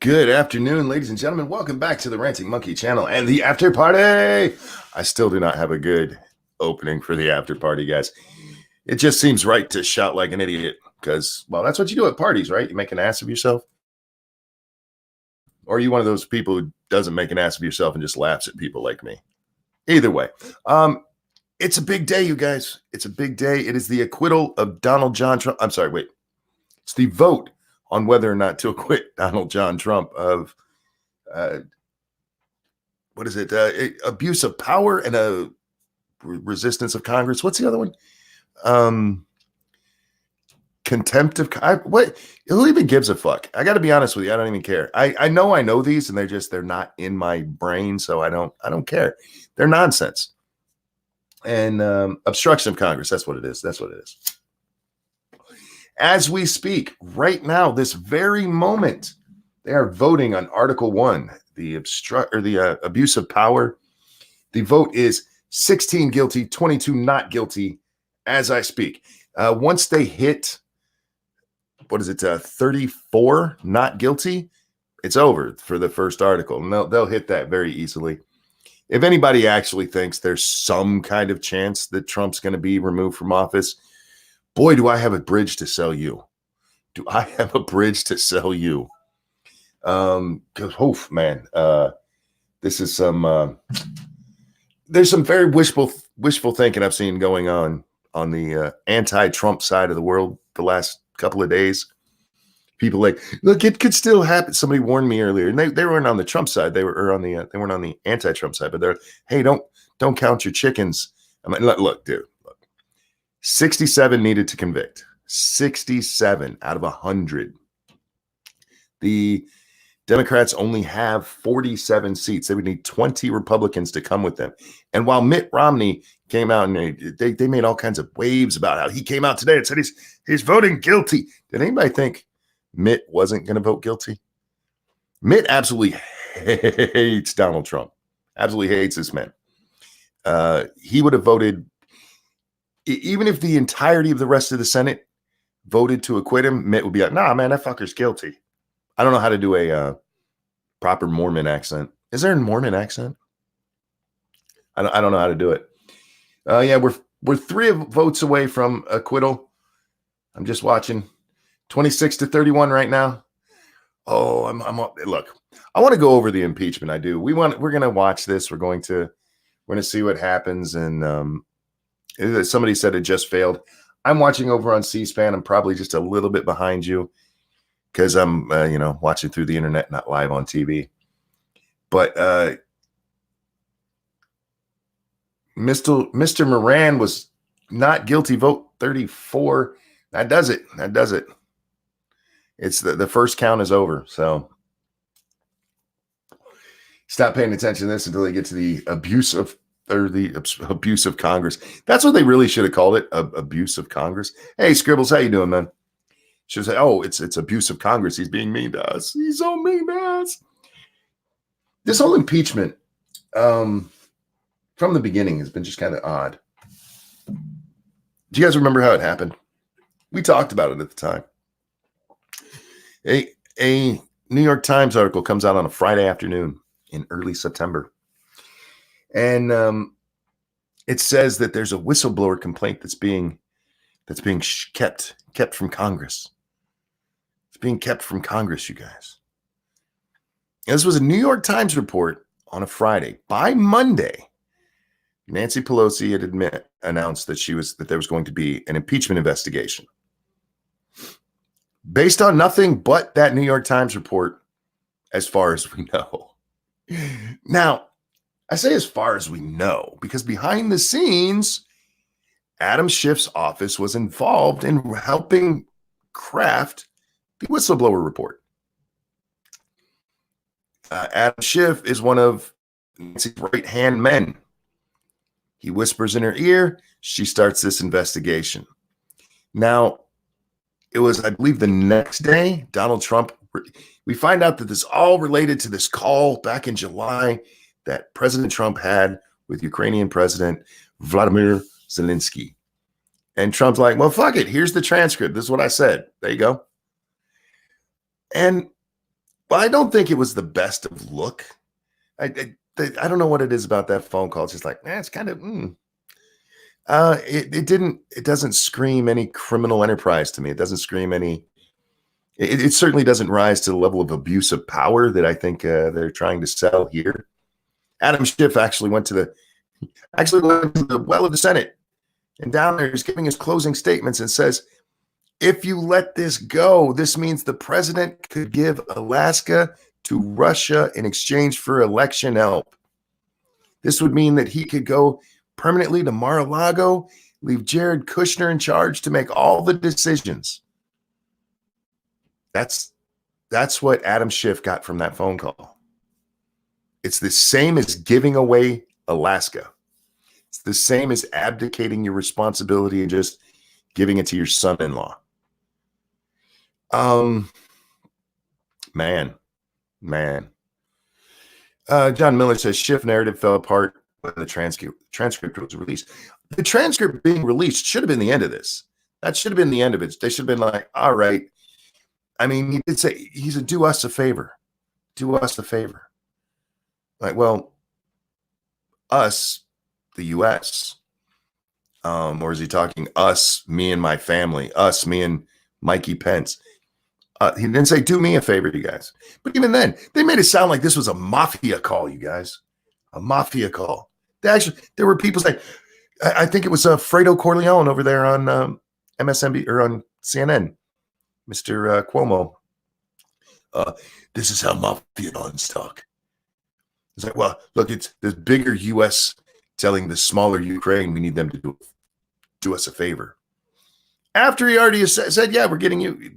Good afternoon, ladies and gentlemen. Welcome back to the Ranting Monkey channel and the after party. I still do not have a good opening for the after party, guys. It just seems right to shout like an idiot because, well, that's what you do at parties, right? You make an ass of yourself. Or are you one of those people who doesn't make an ass of yourself and just laughs at people like me? Either way, it's a big day, you guys. It's a big day. It is the acquittal of Donald John Trump. I'm sorry, wait. It's the vote on whether or not to acquit Donald John Trump of what is it? Abuse of power and a resistance of Congress. What's the other one? Contempt of what? Who even gives a fuck? I got to be honest with you. I don't even care. I know these, and they're not in my brain, so I don't care. They're nonsense. And obstruction of Congress. That's what it is. That's what it is. As we speak, right now, this very moment, they are voting on Article 1, the abuse of power. The vote is 16 guilty, 22 not guilty as I speak. Once they hit, 34 not guilty, it's over for the first article. And they'll hit that very easily. If anybody actually thinks there's some kind of chance that Trump's going to be removed from office, boy, do I have a bridge to sell you. Do I have a bridge to sell you? Because, man, this is there's some very wishful thinking I've seen going on the anti-Trump side of the world the last couple of days. People like, look, it could still happen. Somebody warned me earlier, and they weren't on the Trump side. They weren't on the anti-Trump side, but they're, hey, don't count your chickens. I'm like, look, dude. 67 needed to convict. 67 out of 100. The Democrats only have 47 seats. They would need 20 Republicans to come with them. And while Mitt Romney came out and they made all kinds of waves about how he came out today and said he's voting guilty. Did anybody think Mitt wasn't going to vote guilty? Mitt absolutely hates Donald Trump. Absolutely hates this man. He would have voted. Even if the entirety of the rest of the Senate voted to acquit him, Mitt would be like, nah, man, that fucker's guilty. I don't know how to do a proper Mormon accent. Is there a Mormon accent? I don't know how to do it. Yeah, we're 3 votes away from acquittal. I'm just watching 26-31 right now. Oh, I'm look, I want to go over the impeachment. I do. We're going to watch this. We're going to see what happens. And somebody said it just failed. I'm watching over on C-SPAN. I'm probably just a little bit behind you because I'm, watching through the internet, not live on TV. But Mr. Moran was not guilty. Vote 34. That does it. It's the first count is over. So stop paying attention to this until they get to the abuse of Congress. That's what they really should have called it, abuse of Congress. Hey, Scribbles, how you doing, man? Should say, oh, it's abuse of Congress. He's being mean to us. He's so mean to us. This whole impeachment, from the beginning, has been just kind of odd. Do you guys remember how it happened? We talked about it at the time. A New York Times article comes out on a Friday afternoon in early September. And it says that there's a whistleblower complaint that's being kept from Congress. It's being kept from Congress, you guys. And this was a New York Times report on a Friday. By Monday, Nancy Pelosi had announced that there was going to be an impeachment investigation based on nothing but that New York Times report, as far as we know. Now, I say as far as we know, because behind the scenes, Adam Schiff's office was involved in helping craft the whistleblower report. Adam Schiff is one of Nancy's right-hand men. He whispers in her ear. She starts this investigation. Now, it was, I believe, the next day, Donald Trump, we find out that this all related to this call back in July that President Trump had with Ukrainian President Vladimir Zelensky. And Trump's like, well, fuck it. Here's the transcript. This is what I said. There you go. And Well, I don't think it was the best of look. I don't know what it is about that phone call. It's just like, it's kind of. It doesn't scream any criminal enterprise to me. It doesn't scream any. It certainly doesn't rise to the level of abuse of power that I think they're trying to sell here. Adam Schiff actually went to the well of the Senate, and down there he's giving his closing statements and says, if you let this go, this means the president could give Alaska to Russia in exchange for election help. This would mean that he could go permanently to Mar-a-Lago, leave Jared Kushner in charge to make all the decisions. That's what Adam Schiff got from that phone call. It's the same as giving away Alaska. It's the same as abdicating your responsibility and just giving it to your son-in-law. Man. John Miller says Schiff narrative fell apart when the transcript was released. The transcript being released should have been the end of this. That should have been the end of it. They should have been like, all right. I mean, he did say, he said, do us a favor. Do us a favor. Like, well, us, the U.S., or is he talking us, me and my family, us, me and Mikey Pence? He didn't say, do me a favor, you guys. But even then, they made it sound like this was a mafia call, you guys. A mafia call. There were people saying, I think it was Fredo Corleone over there on MSNBC or on CNN, Mr. Cuomo. This is how mafia dons talk. It's like, well, look, it's the bigger U.S. telling the smaller Ukraine we need them to do us a favor. After he already said, yeah, we're getting you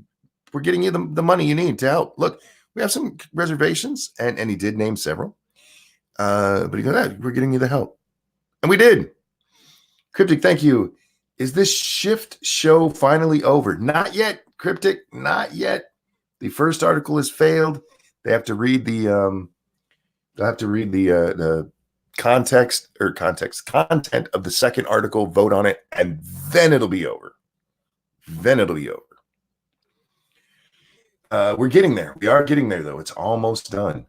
the money you need to help. Look, we have some reservations, and he did name several. But he goes, we're getting you the help. And we did. Cryptic, thank you. Is this shift show finally over? Not yet, Cryptic, not yet. The first article has failed. They have to read the content of the second article, vote on it, and then it'll be over. We're getting there. We are getting there, though. It's almost done.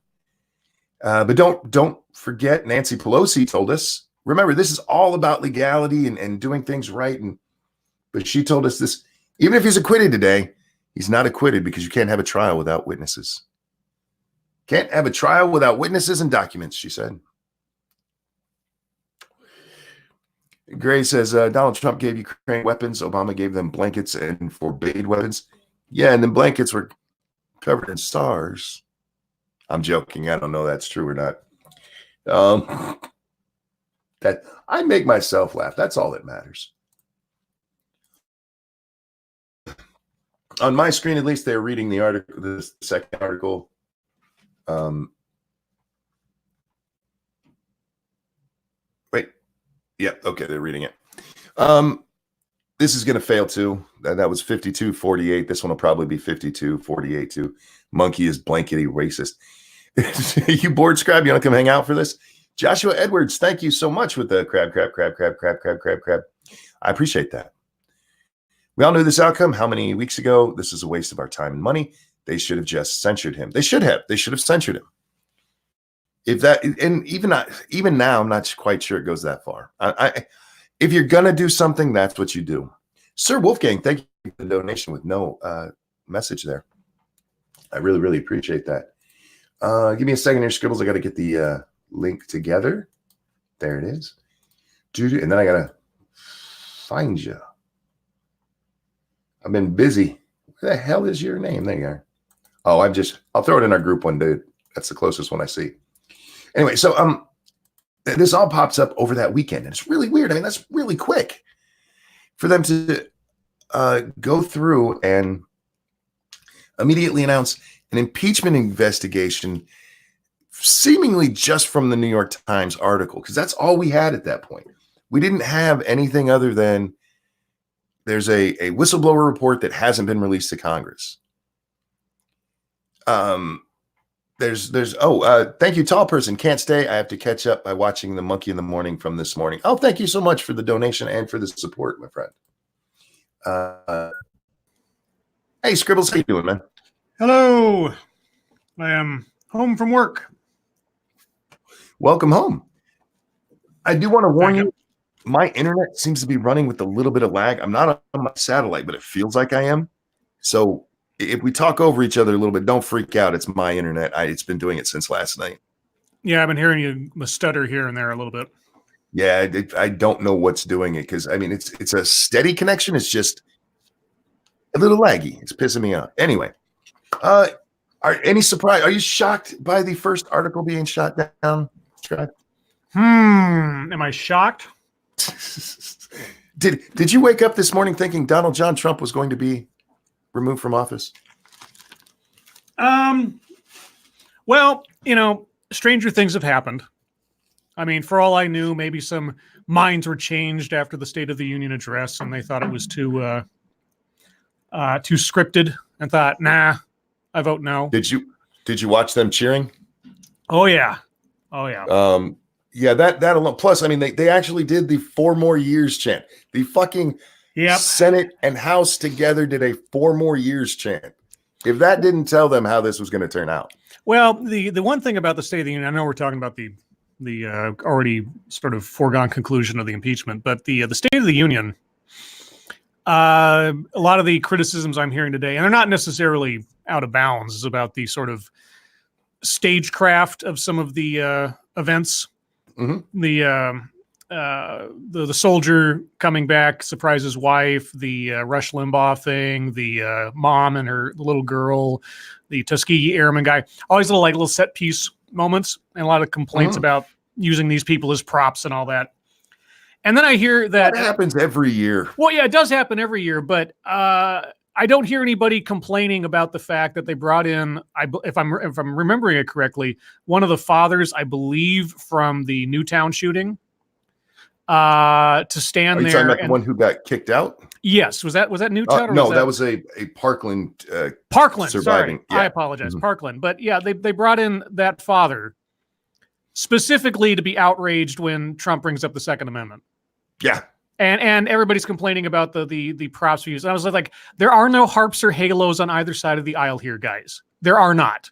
But don't forget, Nancy Pelosi told us, remember, this is all about legality and doing things right. But she told us this, even if he's acquitted today, he's not acquitted because you can't have a trial without witnesses. Can't have a trial without witnesses and documents, she said. Gray says, Donald Trump gave Ukraine weapons. Obama gave them blankets and forbade weapons. Yeah, and the blankets were covered in stars. I'm joking. I don't know if that's true or not. That I make myself laugh. That's all that matters. On my screen, at least, they're reading the article, the second article. Wait. Yeah, okay, they're reading it. This is going to fail too. That was 52-48. This one will probably be 52-48 too. Monkey is blankety racist. You bored, Scribe? You want to come hang out for this? Joshua Edwards, thank you so much with the crab. I appreciate that. We all knew this outcome how many weeks ago? This is a waste of our time and money. They should have just censured him. They should have censured him. If that, and even now, I'm not quite sure it goes that far. If you're gonna do something, that's what you do. Sir Wolfgang, thank you for the donation with no message there. I really appreciate that. Give me a second here, Scribbles. I got to get the link together. There it is. And then I got to find you. I've been busy. Where the hell is your name? There you are. Oh, I'll throw it in our group one, dude. That's the closest one I see. Anyway, so this all pops up over that weekend, and it's really weird. I mean, that's really quick for them to go through and immediately announce an impeachment investigation, seemingly just from the New York Times article, because that's all we had at that point. We didn't have anything other than there's a whistleblower report that hasn't been released to Congress. Thank you, tall person. Can't stay. I have to catch up by watching The Monkey in the Morning from this morning. Oh, thank you so much for the donation and for the support, my friend. Hey, Scribbles, how you doing, man? Hello. I am home from work. Welcome home. I do want to warn Thank you, my internet seems to be running with a little bit of lag. I'm not on my satellite, but it feels like I am. So if we talk over each other a little bit, don't freak out. It's my internet. It's been doing it since last night. Yeah, I've been hearing you stutter here and there a little bit. Yeah, I don't know what's doing it because I mean it's a steady connection. It's just a little laggy. It's pissing me off. Anyway, any surprise? Are you shocked by the first article being shot down? Scribe? Am I shocked? Did you wake up this morning thinking Donald John Trump was going to be removed from office? Well, stranger things have happened. I mean, for all I knew, maybe some minds were changed after the State of the Union address, and they thought it was too scripted, and thought, nah, I vote no. Did you watch them cheering? Oh yeah. Yeah, that alone. Plus, I mean, they actually did the 4 more years chant. The fucking Senate and House together did a 4 more years chant. If that didn't tell them how this was going to turn out. Well, the one thing about the State of the Union, I know we're talking about the already sort of foregone conclusion of the impeachment, but the State of the Union, a lot of the criticisms I'm hearing today, and they're not necessarily out of bounds, is about the sort of stagecraft of some of the events. Mm-hmm. The soldier coming back, surprise his wife, the Rush Limbaugh thing, the mom and her little girl, the Tuskegee Airman guy, all these little set piece moments, and a lot of complaints about using these people as props and all that. And then I hear that happens every year. Well, yeah, it does happen every year, but I don't hear anybody complaining about the fact that they brought in, if I'm remembering it correctly, one of the fathers, I believe, from the Newtown shooting, to stand there. Are you talking about the one who got kicked out? Yes. Was that Newtown? Or no, that was a Parkland. Parkland. Surviving. Sorry, yeah. I apologize. Mm-hmm. Parkland. But yeah, they brought in that father specifically to be outraged when Trump brings up the Second Amendment. Yeah. And everybody's complaining about the props we use. And I was like, there are no harps or halos on either side of the aisle here, guys. There are not.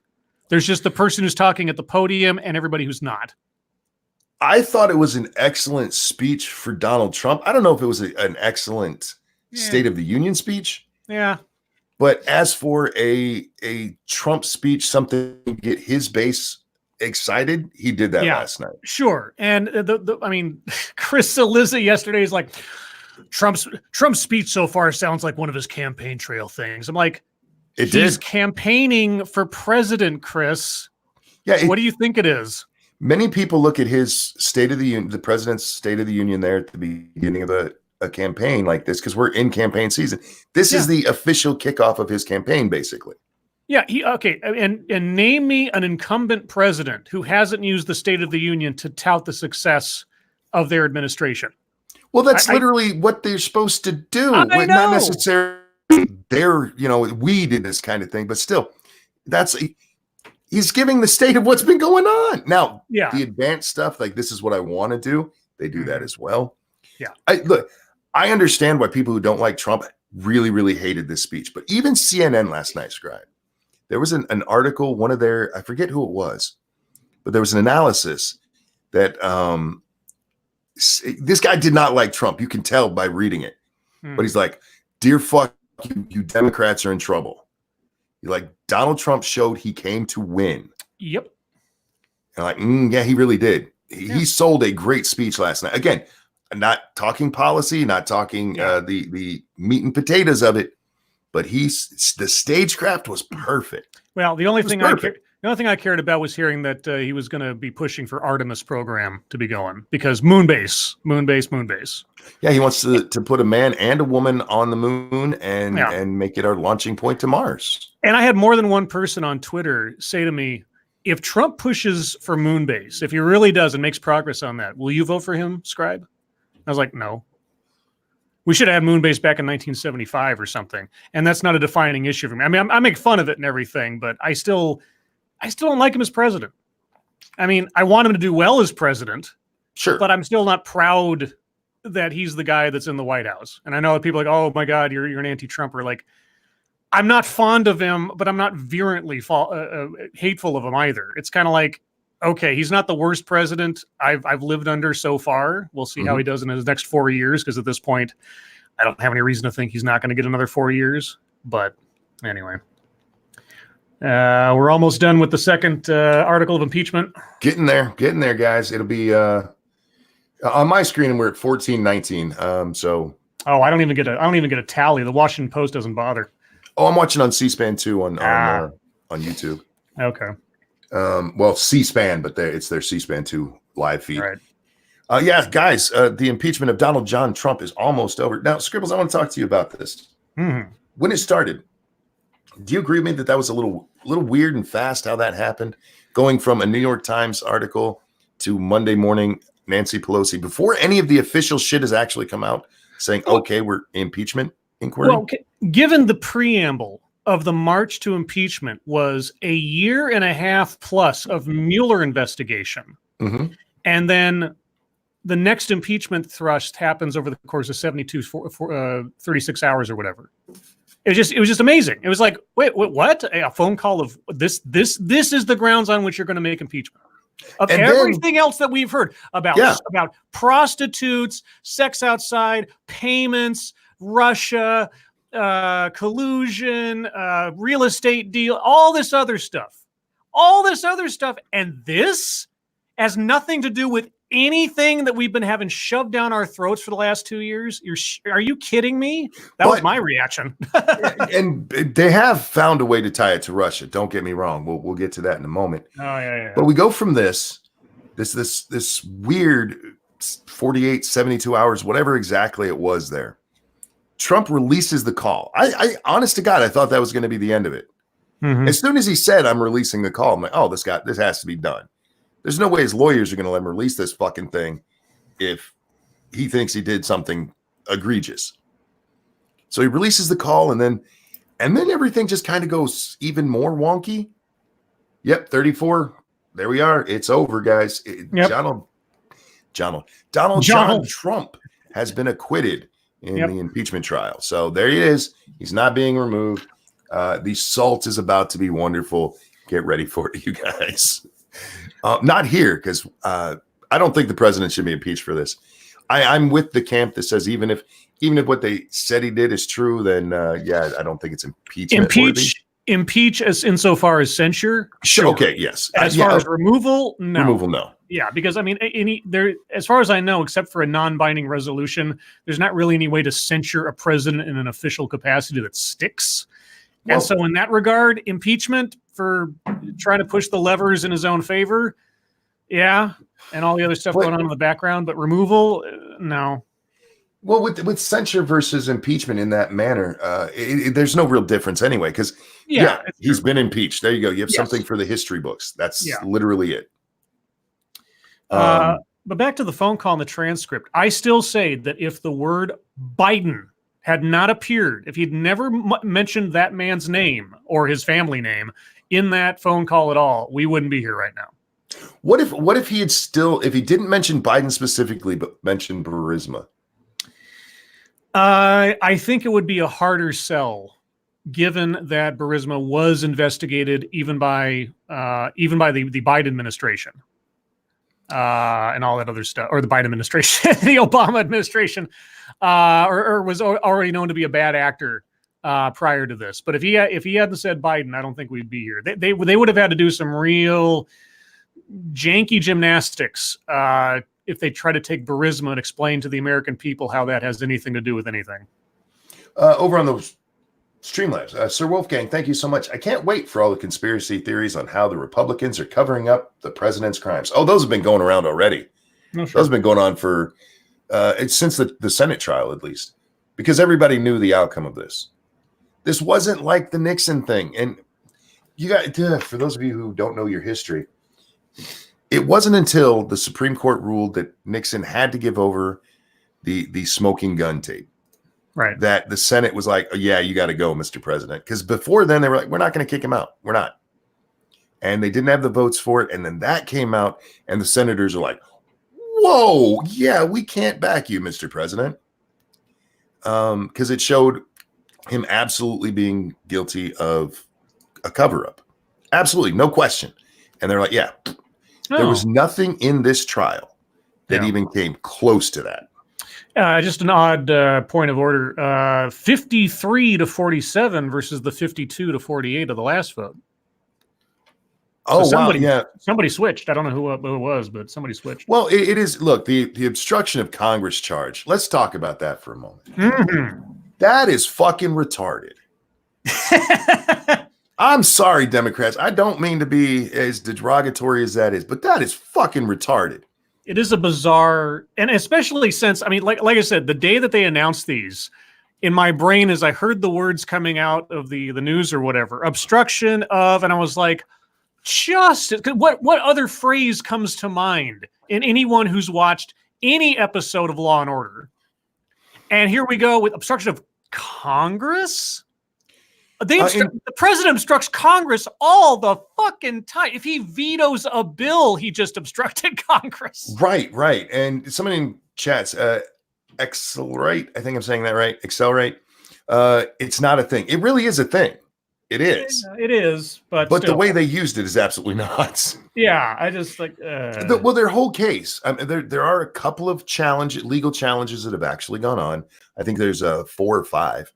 There's just the person who's talking at the podium and everybody who's not. I thought it was an excellent speech for Donald Trump. I don't know if it was an excellent State of the Union speech. Yeah. But as for a Trump speech, something to get his base excited, he did that last night. Sure. And I mean, Chris Cillizza yesterday is like, Trump's speech so far sounds like one of his campaign trail things. I'm like, he's campaigning for president, Chris. Yeah. What do you think it is? Many people look at his State of the Union, the president's State of the Union there at the beginning of a campaign like this, because we're in campaign season. This is the official kickoff of his campaign, basically. Yeah. And name me an incumbent president who hasn't used the State of the Union to tout the success of their administration. Well, that's literally what they're supposed to do. I know. Not necessarily we did this kind of thing, but still, he's giving the state of what's been going on. Now, the advanced stuff, like this is what I want to do, they do that as well. Yeah. I understand why people who don't like Trump really, really hated this speech, but even CNN last night, Scribe, there was an article, one of their, I forget who it was, but there was an analysis that this guy did not like Trump. You can tell by reading it. But he's like, dear fuck, you Democrats are in trouble. You're like, Donald Trump showed he came to win. Yep. And like, yeah, he really did. He sold a great speech last night. Again, not talking policy, not talking the meat and potatoes of it, but the stagecraft was perfect. Well, the only thing I cared about was hearing that he was going to be pushing for Artemis program to be going, because moon base. Yeah, he wants to put a man and a woman on the moon and make it our launching point to Mars. And I had more than one person on Twitter say to me, if Trump pushes for moon base, if he really does and makes progress on that, will you vote for him, Scribe? I was like, no. We should have had moon base back in 1975 or something. And that's not a defining issue for me. I mean, I make fun of it and everything, but I still don't like him as president. I mean, I want him to do well as president. Sure. But I'm still not proud that he's the guy that's in the White House. And I know that people are like, oh my God, you're an anti-Trumper. Like, I'm not fond of him, but I'm not virulently hateful of him either. It's kind of like, okay, he's not the worst president I've lived under so far. We'll see how he does in his next 4 years, because at this point, I don't have any reason to think he's not going to get another 4 years. But anyway, we're almost done with the second article of impeachment. Getting there, guys. It'll be on my screen, and we're at 14:19. So I don't even get a tally. The Washington Post doesn't bother. Oh, I'm watching on C-SPAN too on YouTube. Okay. Well, C-SPAN, but it's their C-SPAN 2 live feed. Right. Yeah, guys, the impeachment of Donald John Trump is almost over. Now, Scribbles, I want to talk to you about this. When it started, do you agree with me that was a little weird and fast how that happened? Going from a New York Times article to Monday morning Nancy Pelosi, before any of the official shit has actually come out, saying, okay, we're impeachment inquiry? Well, given the preamble of the march to impeachment was a year and a half plus of Mueller investigation, and then the next impeachment thrust happens over the course of 36 hours or whatever. It was just amazing. It was like, wait, what? A phone call of this is the grounds on which you're going to make impeachment. Of and everything else that we've heard about prostitutes, sex outside, payments, Russia, collusion, real estate deal, all this other stuff, and this has nothing to do with anything that we've been having shoved down our throats for the last 2 years. Are you kidding me? That was my reaction. And they have found a way to tie it to Russia. Don't get me wrong. We'll get to that in a moment. Oh yeah. But we go from this weird 48, 72 hours, whatever exactly it was there. Trump releases the call. I honest to God, I thought that was going to be the end of it. As soon as he said, I'm releasing the call, I'm like, oh, this has to be done. There's no way his lawyers are going to let him release this fucking thing if he thinks he did something egregious. So he releases the call, and then everything just kind of goes even more wonky. Yep, 34. There we are. It's over, guys. Donald John Trump has been acquitted in the impeachment trial. So there he is. He's not being removed. The salt is about to be wonderful. Get ready for it, you guys. Not here, because I don't think the president should be impeached for this. I'm with the camp that says even if what they said he did is true, then I don't think it's impeachment. Impeach as insofar as censure. Sure. Okay. Yes. As far as removal, no. Removal, no. Yeah, because I mean, as far as I know, except for a non-binding resolution, there's not really any way to censure a president in an official capacity that sticks. Well, and so in that regard, impeachment for trying to push the levers in his own favor, and all the other stuff going on in the background, but removal, no. Well, with censure versus impeachment in that manner, there's no real difference anyway, because he's been impeached. There you go. You have something for the history books. That's literally it. But back to the phone call and the transcript. I still say that if the word Biden had not appeared, if he'd never mentioned that man's name or his family name in that phone call at all, we wouldn't be here right now. What if he didn't mention Biden specifically, but mentioned Burisma? I think it would be a harder sell, given that Burisma was investigated even by the Biden administration. And all that other stuff, or the Biden administration, the Obama administration, or was already known to be a bad actor prior to this. But if he hadn't said Biden, I don't think we'd be here. They would have had to do some real janky gymnastics if they try to take Burisma and explain to the American people how that has anything to do with anything. Over on those Streamlabs, Sir Wolfgang, thank you so much. I can't wait for all the conspiracy theories on how the Republicans are covering up the president's crimes. Oh, those have been going around already. Oh, sure. Those have been going on for since the Senate trial, at least, because everybody knew the outcome of this. This wasn't like the Nixon thing. And you got for those of you who don't know your history, it wasn't until the Supreme Court ruled that Nixon had to give over the smoking gun tape. Right. That the Senate was like, oh, yeah, you got to go, Mr. President. Because before then, they were like, we're not going to kick him out. We're not. And they didn't have the votes for it. And then that came out, and the senators are like, whoa, yeah, we can't back you, Mr. President. Because it showed him absolutely being guilty of a cover-up. Absolutely, no question. And they're like, yeah, there was nothing in this trial that even came close to that. Just an odd point of order. 53 to 47 versus the 52 to 48 of the last vote. Oh, so wow. Yeah. Somebody switched. I don't know who it was, but somebody switched. Well, it is. Look, the obstruction of Congress charge. Let's talk about that for a moment. Mm-hmm. That is fucking retarded. I'm sorry, Democrats. I don't mean to be as derogatory as that is, but that is fucking retarded. It is a bizarre, and especially since, I mean, like I said, the day that they announced these, in my brain, as I heard the words coming out of the news or whatever, obstruction of, and I was like, what other phrase comes to mind in anyone who's watched any episode of Law and Order? And here we go with obstruction of Congress. The president obstructs Congress all the fucking time. If he vetoes a bill, he just obstructed Congress. Right. And somebody in chats, accelerate. I think I'm saying that right. Accelerate. It's not a thing. It really is a thing. It is. It is, but still. The way they used it is absolutely nuts. Yeah, I just like. Well, their whole case. I mean, there are a couple of legal challenges that have actually gone on. I think there's 4 or 5.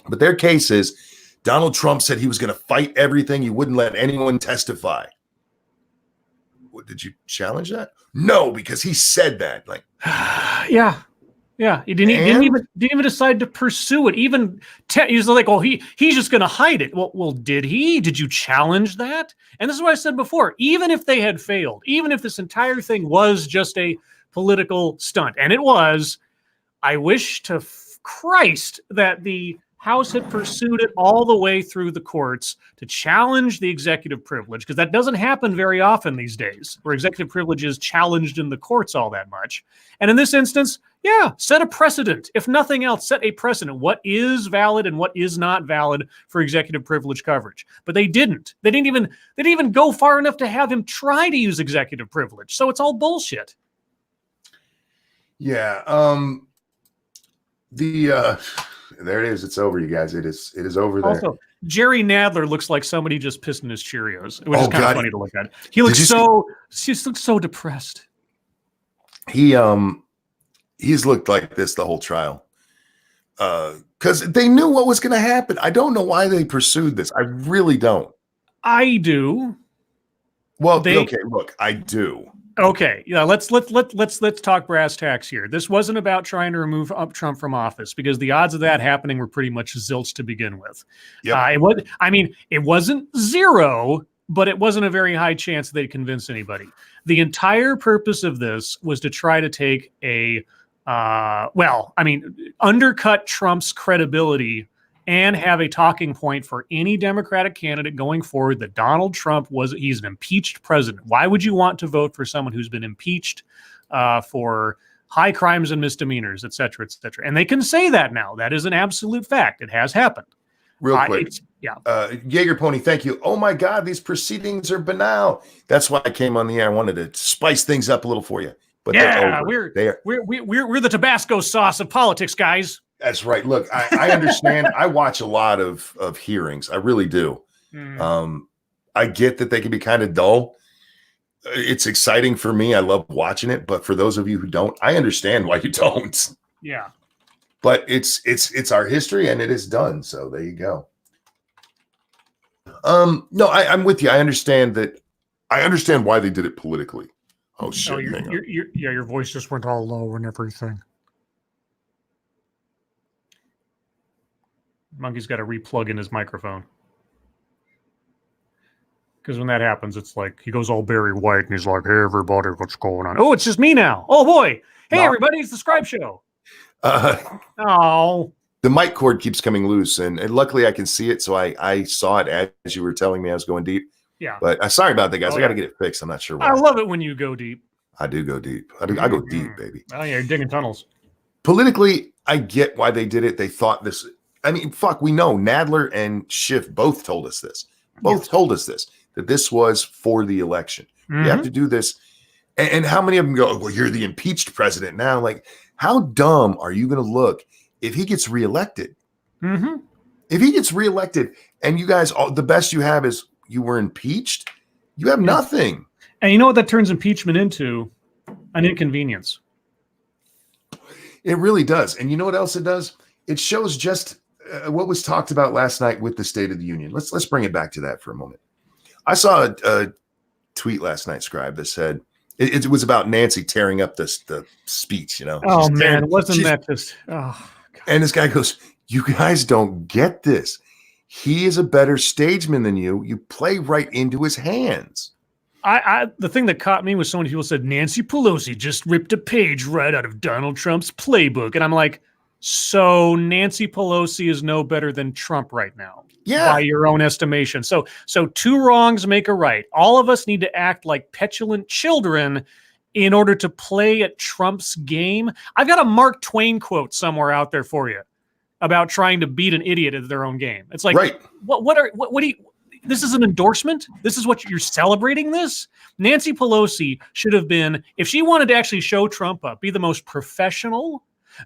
But their case is Donald Trump said he was going to fight everything. He wouldn't let anyone testify. What, did you challenge that? No, because he said that. Like, yeah. He didn't even decide to pursue it. Even he's like, oh, he's just going to hide it. Well, did he? Did you challenge that? And this is what I said before. Even if they had failed, even if this entire thing was just a political stunt, and it was, I wish to Christ that the House had pursued it all the way through the courts to challenge the executive privilege, because that doesn't happen very often these days, where executive privilege is challenged in the courts all that much. And in this instance, set a precedent. If nothing else, set a precedent. What is valid and what is not valid for executive privilege coverage. But they didn't. They didn't even go far enough to have him try to use executive privilege. So it's all bullshit. Yeah. There it is. It's over, you guys. It is over there. Also, Jerry Nadler looks like somebody just pissed in his Cheerios, which is kind of funny to look at. He looks so depressed. He's looked like this the whole trial. Because they knew what was going to happen. I don't know why they pursued this. I really don't. I do. Well, okay, look, I do. Okay, yeah, let's talk brass tacks here. This wasn't about trying to remove Trump from office, because the odds of that happening were pretty much zilch to begin with. Yep. It wasn't zero, but it wasn't a very high chance they'd convince anybody. The entire purpose of this was to try to take undercut Trump's credibility and have a talking point for any Democratic candidate going forward that Donald Trump he's an impeached president. Why would you want to vote for someone who's been impeached for high crimes and misdemeanors, et cetera, et cetera? And they can say that now. That is an absolute fact. It has happened. Real quick. Jaeger Pony, thank you. Oh my God, these proceedings are banal. That's why I came on the air. I wanted to spice things up a little for you. But we're the Tabasco sauce of politics, guys. That's right. Look, I understand. I watch a lot of hearings. I really do. I get that they can be kind of dull. It's exciting for me. I love watching it. But for those of you who don't, I understand why you don't. Yeah. But it's our history, and it is done. So there you go. No, I'm with you. I understand that. I understand why they did it politically. Oh shit! Your voice just went all low and everything. Monkey's got to replug in his microphone. Because when that happens, it's like he goes all Barry White and he's like, hey, everybody, what's going on? Oh, it's just me now. Oh, boy. Hey, everybody, it's the Scribe Show. The mic cord keeps coming loose, and luckily I can see it, so I saw it as you were telling me I was going deep. Yeah. But sorry about that, guys. I got to get it fixed. I'm not sure why. I love it when you go deep. I do go deep. I go deep, baby. Oh, yeah, you're digging tunnels. Politically, I get why they did it. They thought this. I mean, fuck, we know Nadler and Schiff both told us this. Told us this, that this was for the election. You have to do this. And how many of them go, well, you're the impeached president now? Like, how dumb are you going to look if he gets reelected? Mm-hmm. If he gets reelected and you guys, the best you have is you were impeached, you have nothing. And you know what that turns impeachment into? An inconvenience. It really does. And you know what else it does? It shows just what was talked about last night with the State of the Union. Let's bring it back to that for a moment. I saw a tweet last night, Scribe, that said it was about Nancy tearing up the speech. Oh man, wasn't that just? Oh, God. And this guy goes, "You guys don't get this. He is a better stageman than you. You play right into his hands." The thing that caught me was so many people said Nancy Pelosi just ripped a page right out of Donald Trump's playbook, and I'm like, so Nancy Pelosi is no better than Trump right now, by your own estimation. So two wrongs make a right. All of us need to act like petulant children in order to play at Trump's game. I've got a Mark Twain quote somewhere out there for you about trying to beat an idiot at their own game. It's like, right. What do you? This is an endorsement. This is what you're celebrating. This Nancy Pelosi should have been, if she wanted to actually show Trump up, be the most professional,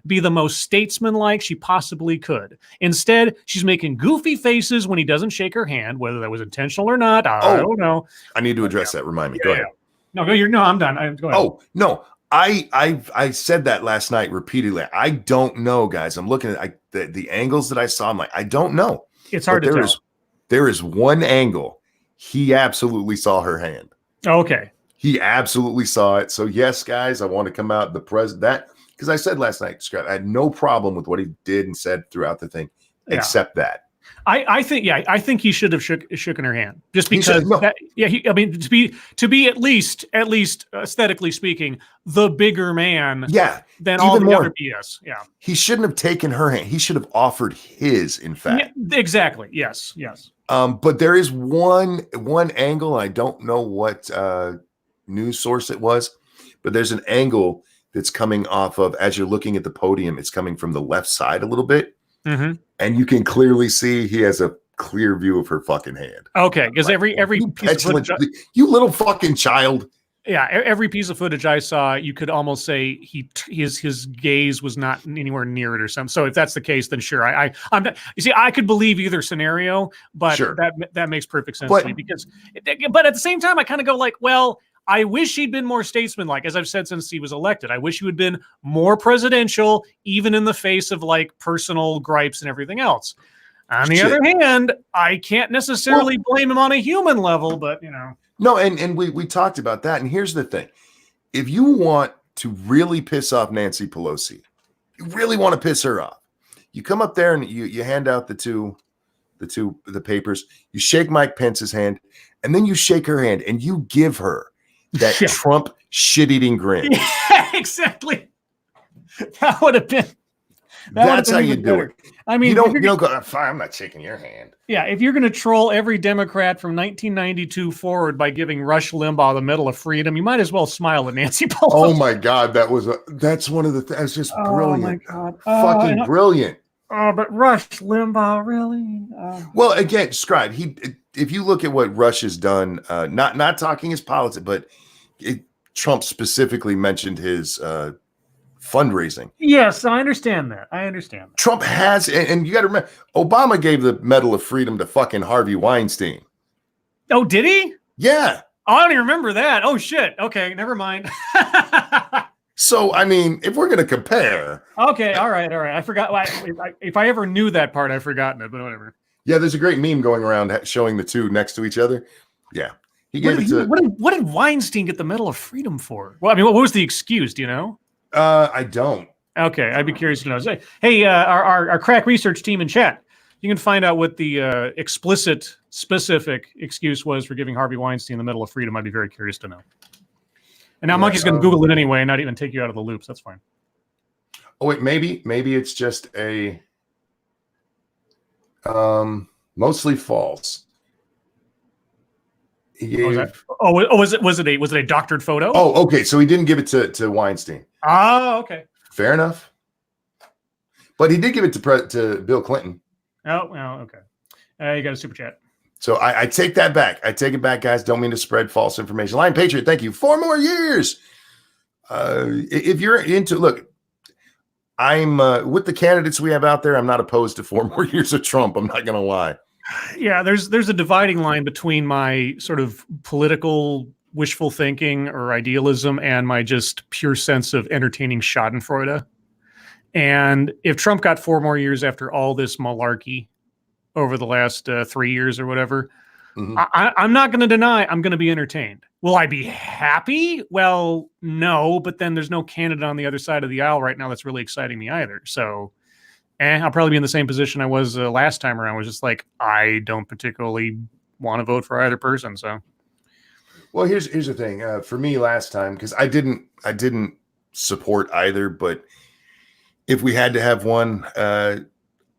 be the most statesmanlike she possibly could. Instead, she's making goofy faces when he doesn't shake her hand, whether that was intentional or not. I don't know. I need to address that. Remind me. Go ahead. No, I'm done. Go ahead. Oh, no. I said that last night repeatedly. I don't know, guys. I'm looking at the angles that I saw. I'm like, I don't know. It's hard to tell. There is one angle. He absolutely saw her hand. Okay. He absolutely saw it. So yes, guys, I want to come out the president because I said last night, Scott, I had no problem with what he did and said throughout the thing, except that. I think he should have shooken her hand just because. To be at least aesthetically speaking, the bigger man. Yeah, than all the other BS. Yeah, he shouldn't have taken her hand. He should have offered his. In fact, exactly. Yes. But there is one angle. I don't know what news source it was, but there's an angle that's coming off of as you're looking at the podium. It's coming from the left side a little bit. Mm-hmm. And you can clearly see he has a clear view of her fucking hand. Okay, because every piece of footage, you little fucking child. Yeah, every piece of footage I saw, you could almost say his gaze was not anywhere near it or something. So if that's the case, then sure, I'm not. You see, I could believe either scenario, but sure. that makes perfect sense to me because. But at the same time, I kind of go like, well, I wish he'd been more statesmanlike, as I've said since he was elected. I wish he would have been more presidential, even in the face of like personal gripes and everything else. On the other hand, I can't necessarily blame him on a human level, but No, and we talked about that. And here's the thing. If you want to really piss off Nancy Pelosi, you really want to piss her off, you come up there and you hand out the papers, you shake Mike Pence's hand, and then you shake her hand and you give her that Trump shit-eating grin. Yeah, exactly. That would have been. That's how you do it. I mean, you don't go, I'm not shaking your hand. Yeah, if you're going to troll every Democrat from 1992 forward by giving Rush Limbaugh the Medal of Freedom, you might as well smile at Nancy Pelosi. Oh my God, that's one of the that's just brilliant. Oh my God, fucking brilliant. Oh, but Rush Limbaugh, really? Well, again, Scribe, if you look at what Rush has done, not talking his politics, but Trump specifically mentioned his fundraising. Yes, I understand that. Trump has, and you got to remember, Obama gave the Medal of Freedom to fucking Harvey Weinstein. Oh, did he? Yeah. Oh, I don't even remember that. Oh, shit. Okay, never mind. So, I mean, if we're going to compare. Okay, all right. I forgot. If I ever knew that part, I've forgotten it, but whatever. Yeah, there's a great meme going around showing the two next to each other. Yeah. He gave it to. What did Weinstein get the Medal of Freedom for? Well, I mean, what was the excuse? Do you know? I don't. Okay, I'd be curious to know. Hey, our crack research team in chat, you can find out what the specific excuse was for giving Harvey Weinstein the Medal of Freedom. I'd be very curious to know. And now Monkey's going to Google it anyway and not even take you out of the loops. That's fine. Oh, wait, maybe it's just a mostly false. Was it a doctored photo? Oh, okay. So he didn't give it to Weinstein. Oh, okay. Fair enough. But he did give it to Bill Clinton. Oh, well, okay. You got a super chat. So I take that back. I take it back, guys. Don't mean to spread false information. Lion Patriot, thank you. 4 more years. If you're into, look, I'm with the candidates we have out there. I'm not opposed to 4 more years of Trump. I'm not going to lie. Yeah, there's a dividing line between my sort of political wishful thinking or idealism and my just pure sense of entertaining Schadenfreude. And if Trump got 4 more years after all this malarkey over the last 3 years or whatever, I'm not going to deny I'm going to be entertained. Will I be happy? Well, no, but then there's no candidate on the other side of the aisle right now that's really exciting me either. So I'll probably be in the same position I was last time around, was just like, I don't particularly want to vote for either person. So, well, here's the thing. For me last time, because I didn't support either, but if we had to have one,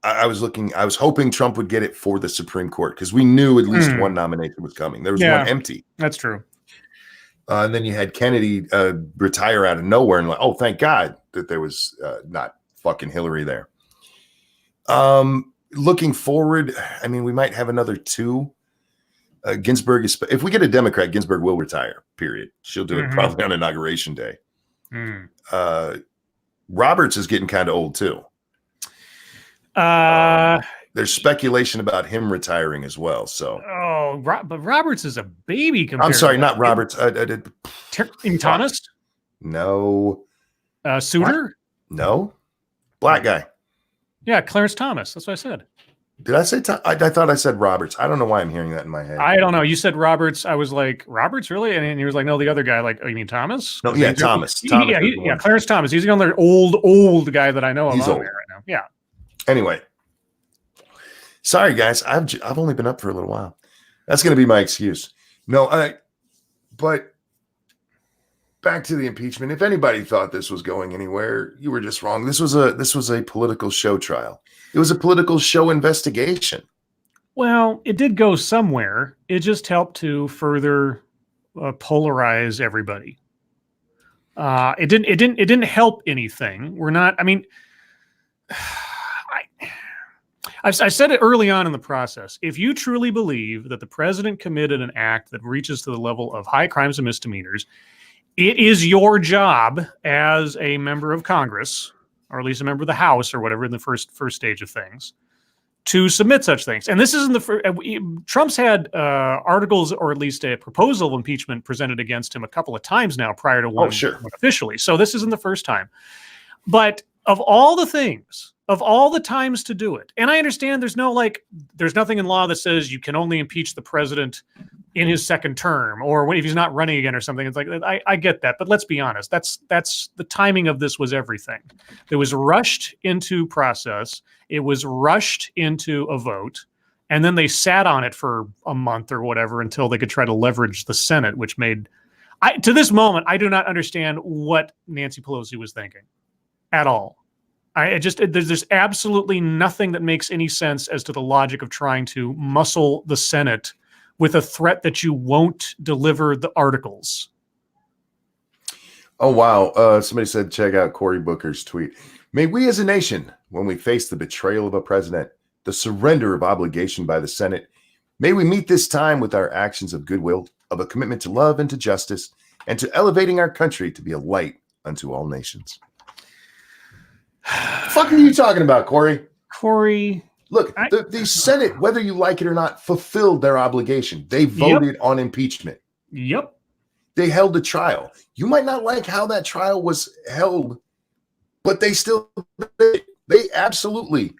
I was hoping Trump would get it for the Supreme Court, because we knew at least one nomination was coming. There was one empty. That's true. And then you had Kennedy retire out of nowhere, and like, oh, thank God that there was not fucking Hillary there. Looking forward, I mean, we might have another 2. Ginsburg is, if we get a Democrat, Ginsburg will retire. Period. She'll do it probably on Inauguration Day. Roberts is getting kind of old too. There's speculation about him retiring as well. So, but Roberts is a baby. I'm sorry, not Roberts. Thomas? No. Souter? What? No. Black guy. Yeah, Clarence Thomas. That's what I said. Did I say? I thought I said Roberts. I don't know why I'm hearing that in my head. I don't know. You said Roberts. I was like, Roberts, really? And he was like, no, the other guy. Like, oh, you mean Thomas? No, yeah, Thomas. Yeah, Clarence Thomas. He's the only old guy that I know. He's old right now. Yeah. Anyway, sorry guys. I've only been up for a little while. That's going to be my excuse. No, but back to the impeachment. If anybody thought this was going anywhere, you were just wrong. This was a political show trial. It was a political show investigation. Well, it did go somewhere. It just helped to further polarize everybody. It didn't help anything. We're not. I mean, I said it early on in the process. If you truly believe that the president committed an act that reaches to the level of high crimes and misdemeanors, it is your job as a member of Congress, or at least a member of the House, or whatever in the first stage of things, to submit such things. And this isn't the first. Trump's had articles, or at least a proposal of impeachment presented against him a couple of times now prior to one officially. So this isn't the first time. But of all the things, of all the times to do it, and I understand there's nothing in law that says you can only impeach the president in his second term, or if he's not running again or something. It's like, I get that, but let's be honest. That's the timing of this was everything. It was rushed into process. It was rushed into a vote, and then they sat on it for a month or whatever until they could try to leverage the Senate, which made, to this moment, I do not understand what Nancy Pelosi was thinking at all. There's absolutely nothing that makes any sense as to the logic of trying to muscle the Senate with a threat that you won't deliver the articles. Oh, wow. Somebody said, check out Cory Booker's tweet. May we as a nation, when we face the betrayal of a president, the surrender of obligation by the Senate, may we meet this time with our actions of goodwill, of a commitment to love and to justice, and to elevating our country to be a light unto all nations. What the fuck are you talking about, Cory? Look, the Senate, whether you like it or not, fulfilled their obligation. They voted on impeachment. Yep. They held a trial. You might not like how that trial was held, but they absolutely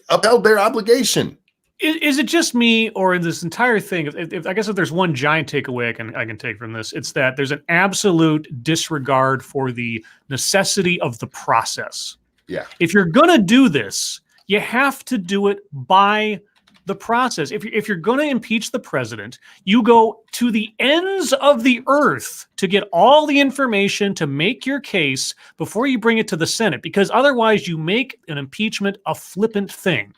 upheld their obligation. Is it just me, or in this entire thing? I guess if there's one giant takeaway I can take from this, it's that there's an absolute disregard for the necessity of the process. Yeah. If you're gonna do this, you have to do it by the process. If you're going to impeach the president, you go to the ends of the earth to get all the information to make your case before you bring it to the Senate, because otherwise you make an impeachment a flippant thing.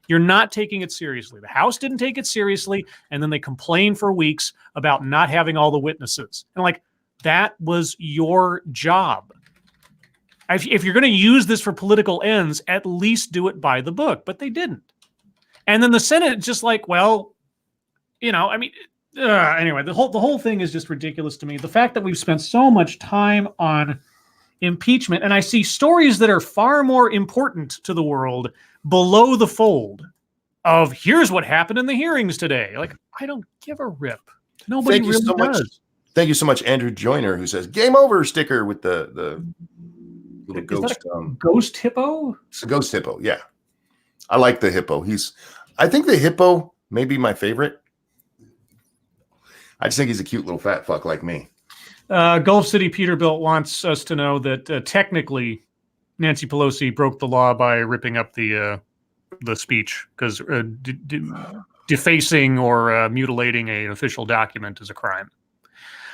You're not taking it seriously. The House didn't take it seriously, and then they complained for weeks about not having all the witnesses. And like, that was your job. If you're going to use this for political ends, at least do it by the book. But they didn't. And then the Senate just like, well, anyway, the whole thing is just ridiculous to me. The fact that we've spent so much time on impeachment, and I see stories that are far more important to the world below the fold of here's what happened in the hearings today. Like, I don't give a rip. Nobody Thank you really so much. does. Thank you so much, Andrew Joyner, who says "Game Over" sticker with the little Is ghost. that a ghost hippo? It's a ghost hippo. Yeah, I like the hippo. I think the hippo may be my favorite. I just think he's a cute little fat fuck like me. Gulf City Peterbilt wants us to know that technically Nancy Pelosi broke the law by ripping up the speech because defacing or mutilating an official document is a crime.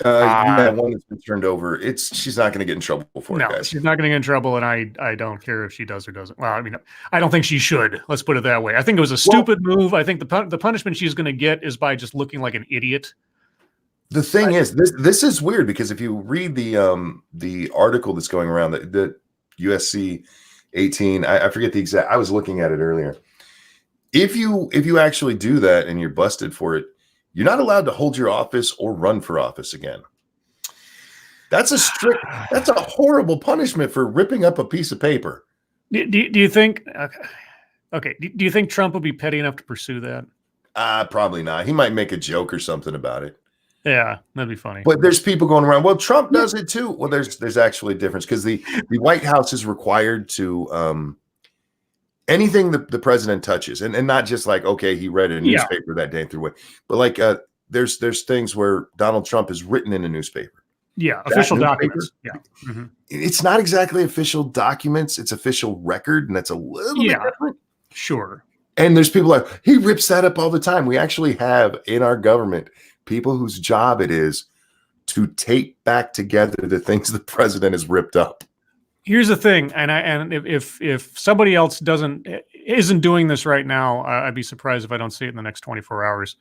Yeah, one that's been turned over. She's not going to get in trouble for it, guys. She's not going to get in trouble, and I don't care if she does or doesn't. Well, I mean, I don't think she should. Let's put it that way. I think it was a stupid move. I think the punishment she's going to get is by just looking like an idiot. The thing is, this is weird because if you read the article that's going around, the USC 18, I forget the exact. I was looking at it earlier. If you actually do that and you're busted for it, you're not allowed to hold your office or run for office again. That's a horrible punishment for ripping up a piece of paper. Do you think? Okay. Do you think Trump would be petty enough to pursue that? Probably not. He might make a joke or something about it. Yeah, that'd be funny. But there's people going around, well, Trump does it too. Well, there's actually a difference because the White House is required to anything the president touches, and not just like, okay, he read a newspaper that day and threw away, but like there's things where Donald Trump has written in a newspaper. Yeah, official documents. Yeah. Mm-hmm. It's not exactly official documents, it's official record, and that's a little bit different. Sure. And there's people like, he rips that up all the time. We actually have in our government people whose job it is to tape back together the things the president has ripped up. Here's the thing, and if somebody else isn't doing this right now, I'd be surprised if I don't see it in the next 24 hours.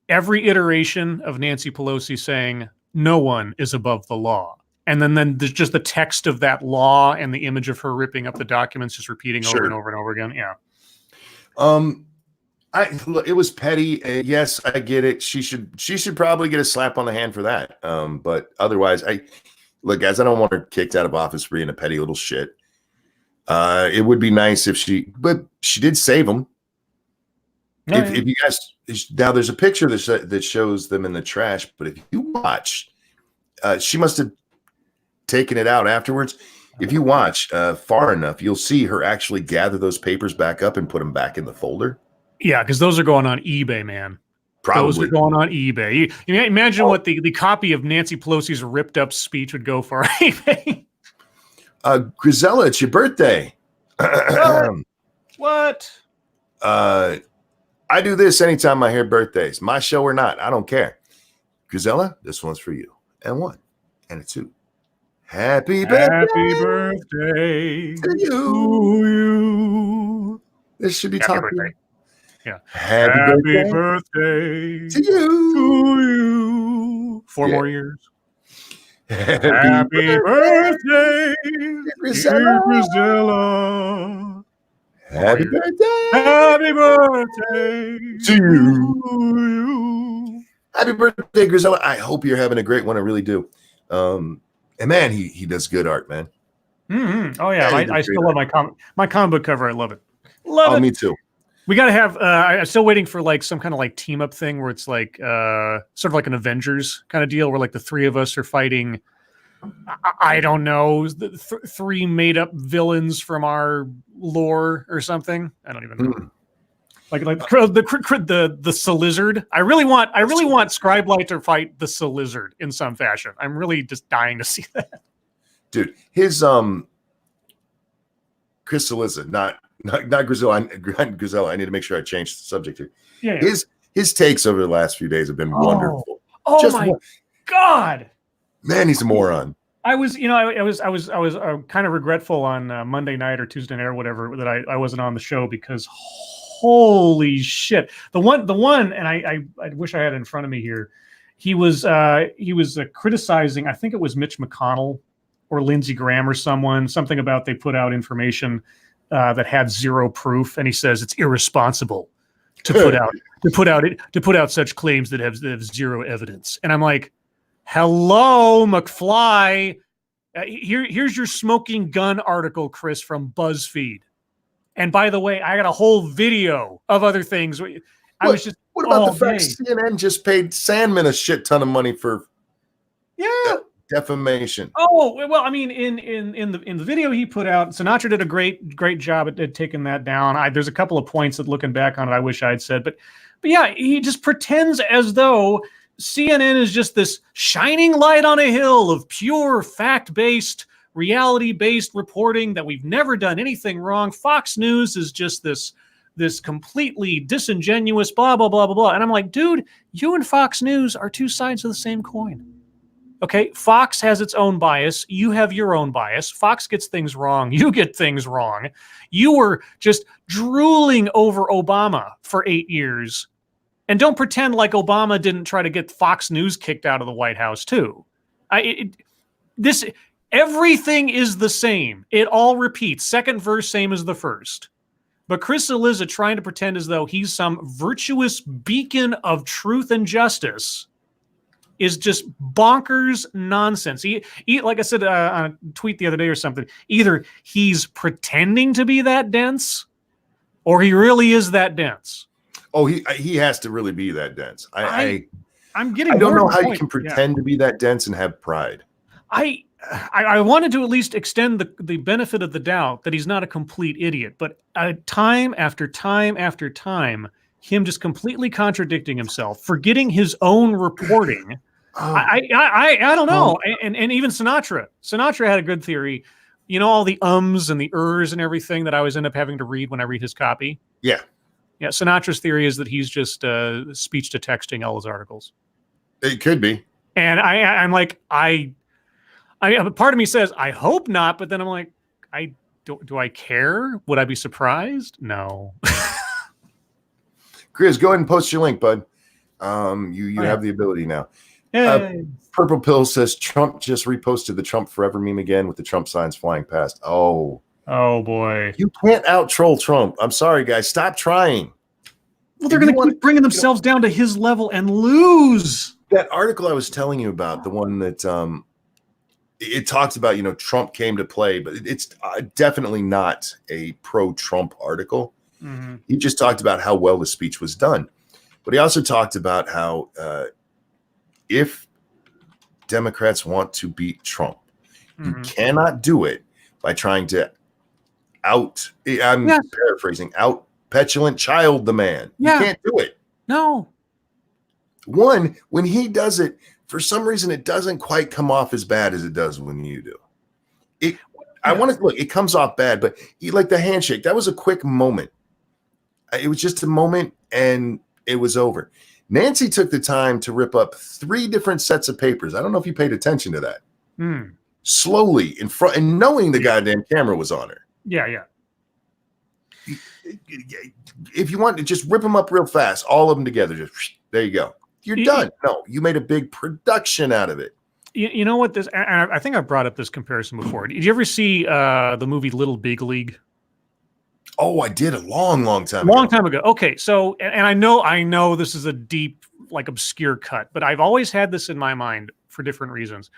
Every iteration of Nancy Pelosi saying no one is above the law, and then there's just the text of that law and the image of her ripping up the documents, just repeating over and over and over again. Yeah. It was petty. Yes, I get it. She should probably get a slap on the hand for that. But otherwise, look, guys, I don't want her kicked out of office for being a petty little shit. It would be nice if but she did save them. If you guys, now there's a picture that shows them in the trash, but if you watch, she must have taken it out afterwards. If you watch far enough, you'll see her actually gather those papers back up and put them back in the folder. Yeah, because those are going on eBay, man. Probably. Those are going on eBay. You imagine what the copy of Nancy Pelosi's ripped up speech would go for eBay. Grisella, it's your birthday. What? I do this anytime I hear birthdays, my show or not. I don't care. Grisella, this one's for you. And one. And a two. Happy birthday to you. This should be talking. Yeah. Happy birthday to you. 4 more years. Happy birthday, Grisella. Happy birthday. Happy birthday to you. Happy birthday, Grisella. I hope you're having a great one. I really do. And man, he does good art, man. Mm-hmm. Oh yeah, I still love my comic book cover. I love it. Love it. Me too. We got to have, I'm still waiting for like some kind of like team up thing where it's like sort of like an Avengers kind of deal where like the three of us are fighting, I don't know, the 3 made up villains from our lore or something. I don't even know. Like the Salizard. I really want Scribe Light to fight the Salizard in some fashion. I'm really just dying to see that. Dude, his Chris Salizard, not Grisella. Grisella. I need to make sure I change the subject here. Yeah. His takes over the last few days have been wonderful. Oh my God, man, he's a moron. I was kind of regretful on Monday night or Tuesday night or whatever that I wasn't on the show because holy shit, the one, and I wish I had it in front of me here. He was criticizing. I think it was Mitch McConnell or Lindsey Graham or something about they put out information that had zero proof, and he says it's irresponsible to put out such claims that have zero evidence. And I'm like, hello, McFly, Here's your smoking gun article, Chris, from BuzzFeed. And by the way, I got a whole video of other things. What about the fact CNN just paid Sandman a shit ton of money for defamation? Oh, well, I mean, in the video he put out, Sinatra did a great job at taking that down. There's a couple of points that, looking back on it, I wish I'd said, but yeah, he just pretends as though CNN is just this shining light on a hill of pure fact-based, reality-based reporting, that we've never done anything wrong. Fox News is just this completely disingenuous blah, blah, blah, blah, blah. And I'm like, dude, you and Fox News are two sides of the same coin. Okay, Fox has its own bias. You have your own bias. Fox gets things wrong. You get things wrong. You were just drooling over Obama for 8 years. And don't pretend like Obama didn't try to get Fox News kicked out of the White House, too. Everything is the same. It all repeats. Second verse, same as the first. But Chris Cillizza trying to pretend as though he's some virtuous beacon of truth and justice is just bonkers nonsense. He like I said on a tweet the other day or something, either he's pretending to be that dense or he really is that dense. Oh, he has to really be that dense. I don't know how you can pretend to be that dense and have pride. I wanted to at least extend the benefit of the doubt that he's not a complete idiot, but time after time after time, him just completely contradicting himself, forgetting his own reporting. I don't know. And even Sinatra had a good theory. You know, all the ums and the ers and everything that I always end up having to read when I read his copy. Yeah. Yeah. Sinatra's theory is that he's just speech to texting all his articles. It could be. And I'm like, part of me says, I hope not. But then I'm like, do I care? Would I be surprised? No. Chris, go ahead and post your link, bud. You have the ability now. Purple Pill says Trump just reposted the Trump Forever meme again with the Trump signs flying past. Oh boy. You can't out troll Trump. I'm sorry, guys. Stop trying. Well, they're going to keep bringing themselves down to his level and lose. That article I was telling you about, the one that it talks about, Trump came to play, but it's definitely not a pro-Trump article. Mm-hmm. He just talked about how well the speech was done. But he also talked about how if Democrats want to beat Trump, you cannot do it by trying to paraphrasing, out petulant child the man. You can't do it. No. One, when he does it, for some reason, it doesn't quite come off as bad as it does when you do. It comes off bad, but like the handshake, that was a quick moment. It was just a moment and it was over. Nancy took the time to rip up 3 different sets of papers. I don't know if you paid attention to that. Slowly in front and knowing the goddamn camera was on her. Yeah. If you want to just rip them up real fast, all of them together, just there you go. You're done. No, you made a big production out of it. You know what? I think I brought up this comparison before. Did you ever see the movie Little Big League? Oh, I did a long time ago. Okay, so and I know this is a deep, like, obscure cut, but I've always had this in my mind for different reasons.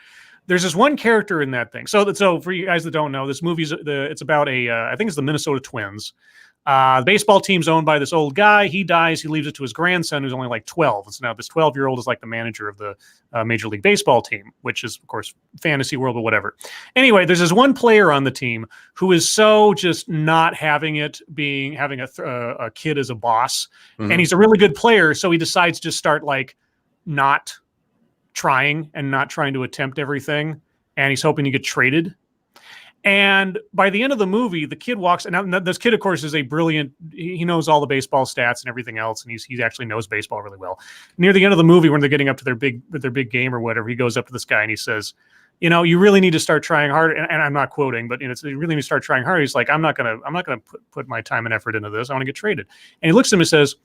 There's this one character in that thing. So for you guys that don't know, this movie's it's about I think it's the Minnesota Twins. The baseball team's owned by this old guy. He dies. He leaves it to his grandson, who's only like 12. So now this 12-year-old is like the manager of the Major League Baseball team, which is, of course, fantasy world, but whatever. Anyway, there's this one player on the team who is so just not having a kid as a boss. Mm-hmm. And he's a really good player. So he decides to start like not trying to attempt everything. And he's hoping to get traded. And by the end of the movie, the kid walks, and this kid, of course, is a brilliant. He knows all the baseball stats and everything else, and he actually knows baseball really well. Near the end of the movie, when they're getting up to their big game or whatever, he goes up to this guy and he says, you really need to start trying hard. And I'm not quoting, but you really need to start trying hard. He's like, I'm not gonna put my time and effort into this. I want to get traded. And he looks at him and says,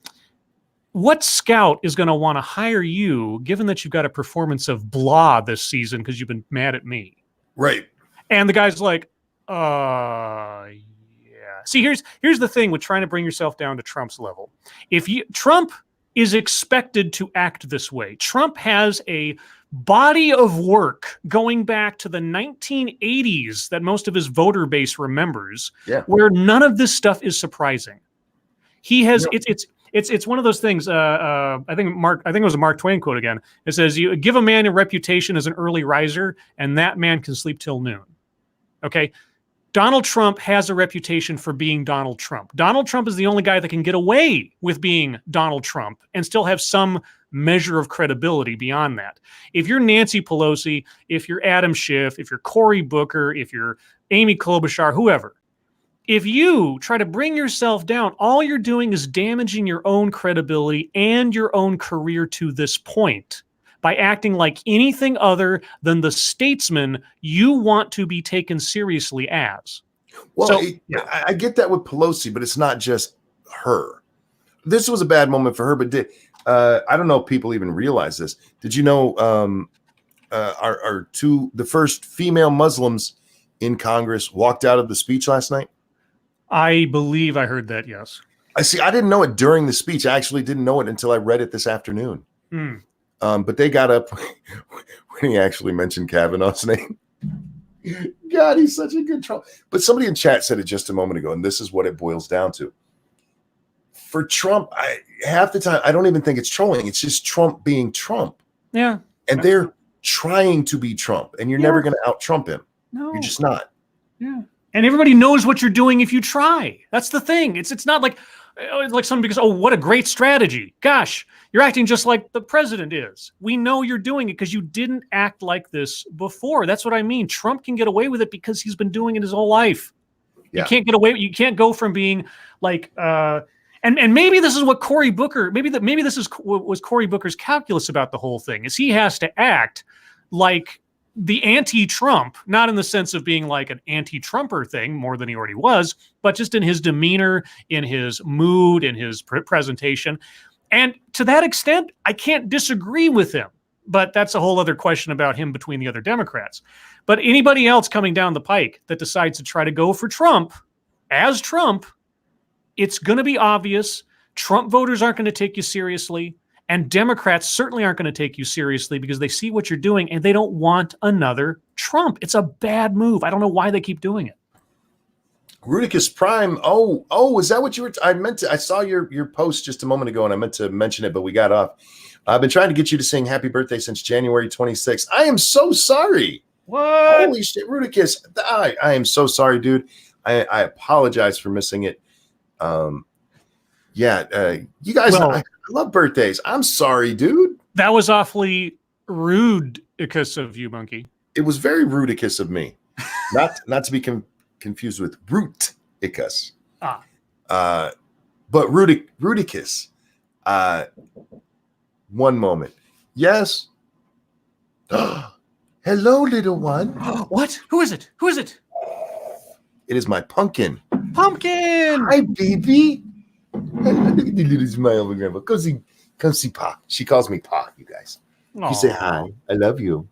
what scout is going to want to hire you, given that you've got a performance of blah this season because you've been mad at me? Right. And the guy's like, yeah. See, here's the thing with trying to bring yourself down to Trump's level. Trump is expected to act this way. Trump has a body of work going back to the 1980s that most of his voter base remembers, where none of this stuff is surprising. He has it's one of those things. I think it was a Mark Twain quote again. It says, "You give a man a reputation as an early riser, and that man can sleep till noon." Okay. Donald Trump has a reputation for being Donald Trump. Donald Trump is the only guy that can get away with being Donald Trump and still have some measure of credibility beyond that. If you're Nancy Pelosi, if you're Adam Schiff, if you're Cory Booker, if you're Amy Klobuchar, whoever, if you try to bring yourself down, all you're doing is damaging your own credibility and your own career to this point by acting like anything other than the statesman you want to be taken seriously as. Well, I get that with Pelosi, but it's not just her. This was a bad moment for her, but I don't know if people even realize this. Did you know the first female Muslims in Congress walked out of the speech last night? I believe I heard that, yes. I didn't know it during the speech. I actually didn't know it until I read it this afternoon. But they got up when he actually mentioned Kavanaugh's name. God, he's such a good troll. But somebody in chat said it just a moment ago, and this is what it boils down to. For Trump, half the time, I don't even think it's trolling. It's just Trump being Trump. Yeah. And they're trying to be Trump, and you're never going to out-Trump him. No. You're just not. Yeah. And everybody knows what you're doing if you try. That's the thing. It's not like somebody goes, oh, what a great strategy. Gosh, you're acting just like the president is. We know you're doing it because you didn't act like this before. That's what I mean. Trump can get away with it because he's been doing it his whole life. Yeah. You can't get away. You can't go from being like, and maybe this is what Cory Booker, maybe this is was Cory Booker's calculus about the whole thing, is he has to act like the anti-Trump, not in the sense of being like an anti-Trumper thing more than he already was, but just in his demeanor, in his mood, in his presentation. And to that extent, I can't disagree with him, but that's a whole other question about him between the other Democrats. But anybody else coming down the pike that decides to try to go for Trump as Trump, it's going to be obvious. Trump voters aren't going to take you seriously. And Democrats certainly aren't going to take you seriously because they see what you're doing and they don't want another Trump. It's a bad move. I don't know why they keep doing it. Rudicus Prime. Oh, is that what you were? I saw your post just a moment ago and I meant to mention it, but we got off. I've been trying to get you to sing happy birthday since January 26th. I am so sorry. What? Holy shit, Rudicus. I am so sorry, dude. I apologize for missing it. You guys, I love birthdays. I'm sorry, dude. That was awfully rude of you, Monkey. It was very rudicous of me. Not to be confused with root-icus. But rudicus. One moment. Yes. Hello, little one. What? Who is it? Who is it? It is my pumpkin. Pumpkin. Hi, baby. Look at the little smile of grandma. Come see Pa. She calls me Pa, you guys. Aww. You say hi. I love you.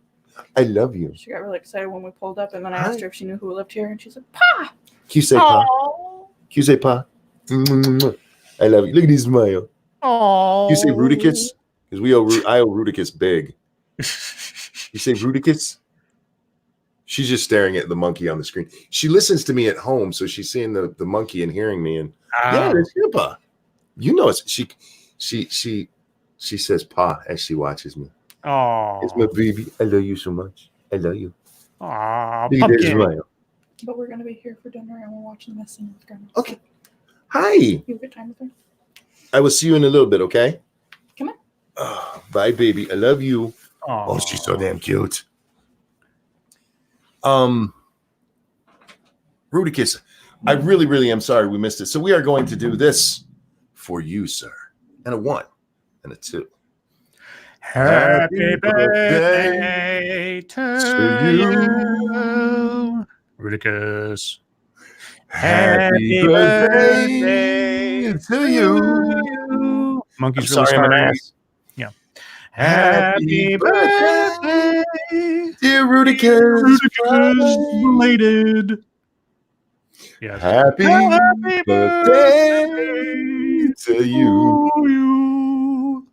I love you. She got really excited when we pulled up, and then I asked her if she knew who lived here, and she said, Pa. Can you say Pa? Can you say Pa? I love you. Look at this smile. Oh. You say Rudicus? Because I owe Rudicus big. You say Rudicus? She's just staring at the monkey on the screen. She listens to me at home, so she's seeing the monkey and hearing me. And yeah, it's your Pa. You know, she says Pa as she watches me. Oh, it's my baby. I love you so much. I love you. Aw, pumpkin. But we're gonna be here for dinner, and we're watching this scene with Grandma. Okay. Hi. You have a good time with her. I will see you in a little bit. Okay. Come on. Oh, bye, baby. I love you. Aww. Oh, she's so damn cute. Rudicus, I really, really am sorry we missed it. So we are going to do this for you, sir. And a 1 and a 2. Happy birthday to you, Rudicus. Happy birthday to you. Monkey's really sorry. Yeah. Happy birthday, dear Rudicus. Belated. Yes. Happy birthday to you.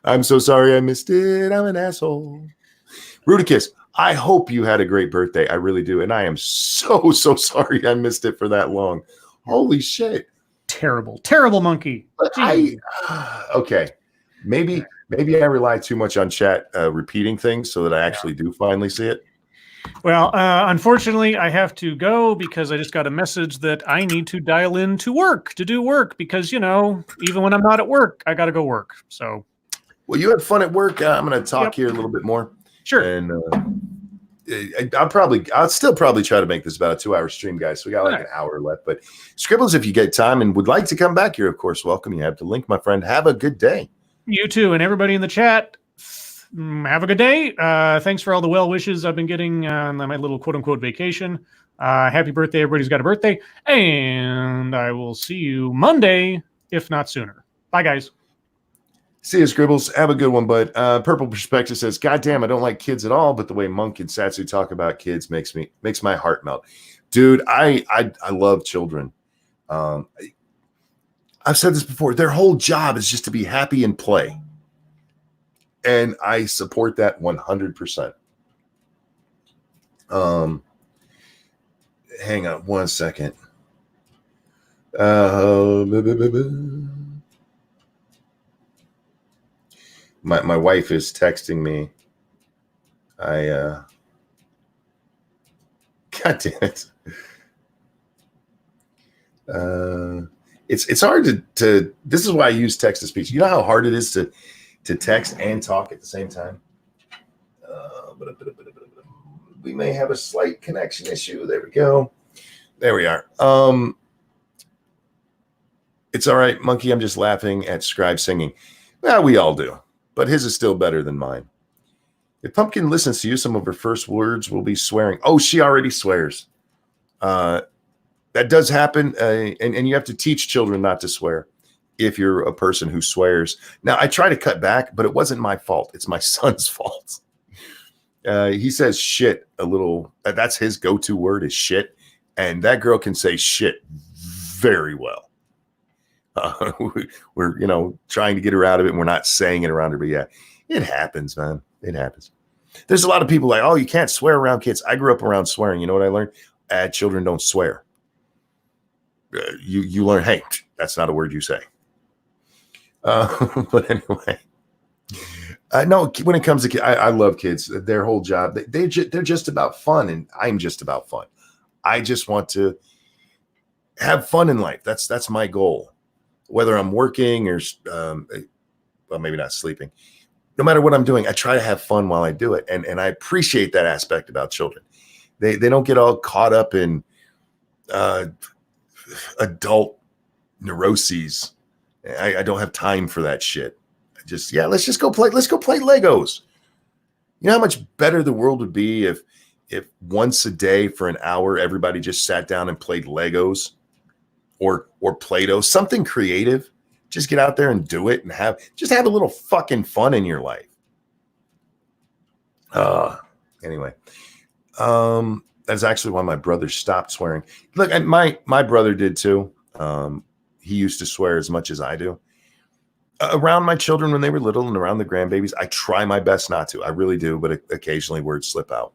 I'm so sorry I missed it. I'm an asshole. Rudicus, I hope you had a great birthday. I really do. And I am so sorry I missed it for that long. Holy shit. Terrible monkey. But okay. Maybe I rely too much on chat repeating things so that I actually do finally see it. Well, unfortunately, I have to go because I just got a message that I need to dial in to do work because, even when I'm not at work, I got to go work. So, well, you had fun at work. I'm going to talk here a little bit more. Sure. And I'll still probably try to make this about a 2-hour stream, guys. So we got like an hour left. But Scribbles, if you get time and would like to come back, you're of course welcome. You have the link, my friend. Have a good day. You too, and everybody in the chat. Have a good day. Thanks for all the well wishes I've been getting on my little quote unquote vacation. Happy birthday, everybody's got a birthday. And I will see you Monday, if not sooner. Bye, guys. See you, Scribbles. Have a good one, bud. Purple Perspective says, God damn, I don't like kids at all, but the way Monk and Satsu talk about kids makes my heart melt. Dude, I love children. I've said this before. Their whole job is just to be happy and play. And I support that 100%. Hang on one second. My wife is texting me. God damn it. It's hard to this is why I use text to speech. You know how hard it is to text and talk at the same time? We may have a slight connection issue. There we go. There we are. It's all right, Monkey. I'm just laughing at Scribe singing. Well, we all do, but his is still better than mine. If Pumpkin listens to you, some of her first words will be swearing. Oh, she already swears. That does happen, and you have to teach children not to swear if you're a person who swears. Now, I try to cut back, but it wasn't my fault. It's my son's fault. He says shit a little. That's his go-to word is shit, and that girl can say shit very well. We're trying to get her out of it, and we're not saying it around her, but yeah, it happens, man. It happens. There's a lot of people like, oh, you can't swear around kids. I grew up around swearing. You know what I learned? Children don't swear. You learn, hey, that's not a word you say. But anyway, no, when it comes to kids, I love kids. Their whole job, they're just about fun, and I'm just about fun. I just want to have fun in life. That's my goal. Whether I'm working or, well, maybe not sleeping. No matter what I'm doing, I try to have fun while I do it, and I appreciate that aspect about children. They don't get all caught up in adult neuroses. I don't have time for that shit. Let's just go play. Let's go play Legos. You know how much better the world would be if once a day for an hour everybody just sat down and played Legos or Play-Doh, something creative. Just get out there and do it and have a little fucking fun in your life. Anyway, that's actually why my brother stopped swearing. Look, and my brother did too. He used to swear as much as I do. Around my children when they were little and around the grandbabies, I try my best not to. I really do, but occasionally words slip out.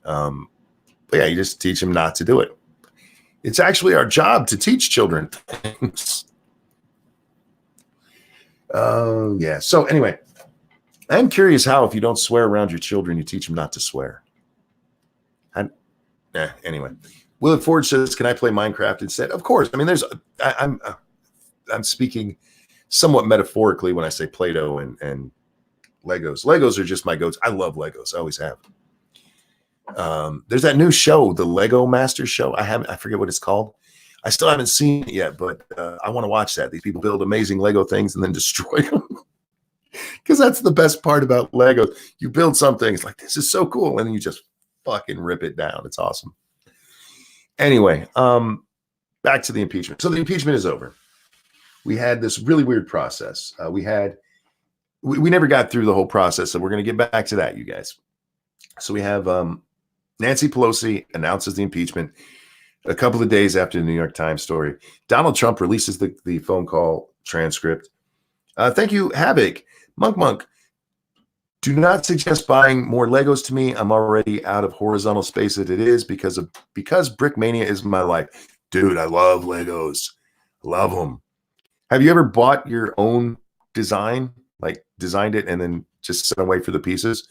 But yeah, you just teach them not to do it. It's actually our job to teach children things. Yeah. So anyway, I'm curious how, if you don't swear around your children, you teach them not to swear. Anyway, Willard Ford says, "Can I play Minecraft instead?" Of course. I mean, I'm speaking somewhat metaphorically when I say Play-Doh and Legos. Legos are just my goats. I love Legos. I always have. There's that new show, the Lego Master Show. I forget what it's called. I still haven't seen it yet, but I want to watch that. These people build amazing Lego things and then destroy them. Because that's the best part about Legos. You build something, it's like, this is so cool. And then you just fucking rip it down. It's awesome. Anyway, back to the impeachment. So the impeachment is over. We had this really weird process. We never got through the whole process, so we're going to get back to that, you guys. So we have Nancy Pelosi announces the impeachment a couple of days after the New York Times story. Donald Trump releases the phone call transcript. Thank you, Havoc. Monk. Do not suggest buying more Legos to me. I'm already out of horizontal space as it is because Brick Mania is my life. Dude, I love Legos. Love them. Have you ever bought your own design? Like designed it and then just sent away for the pieces?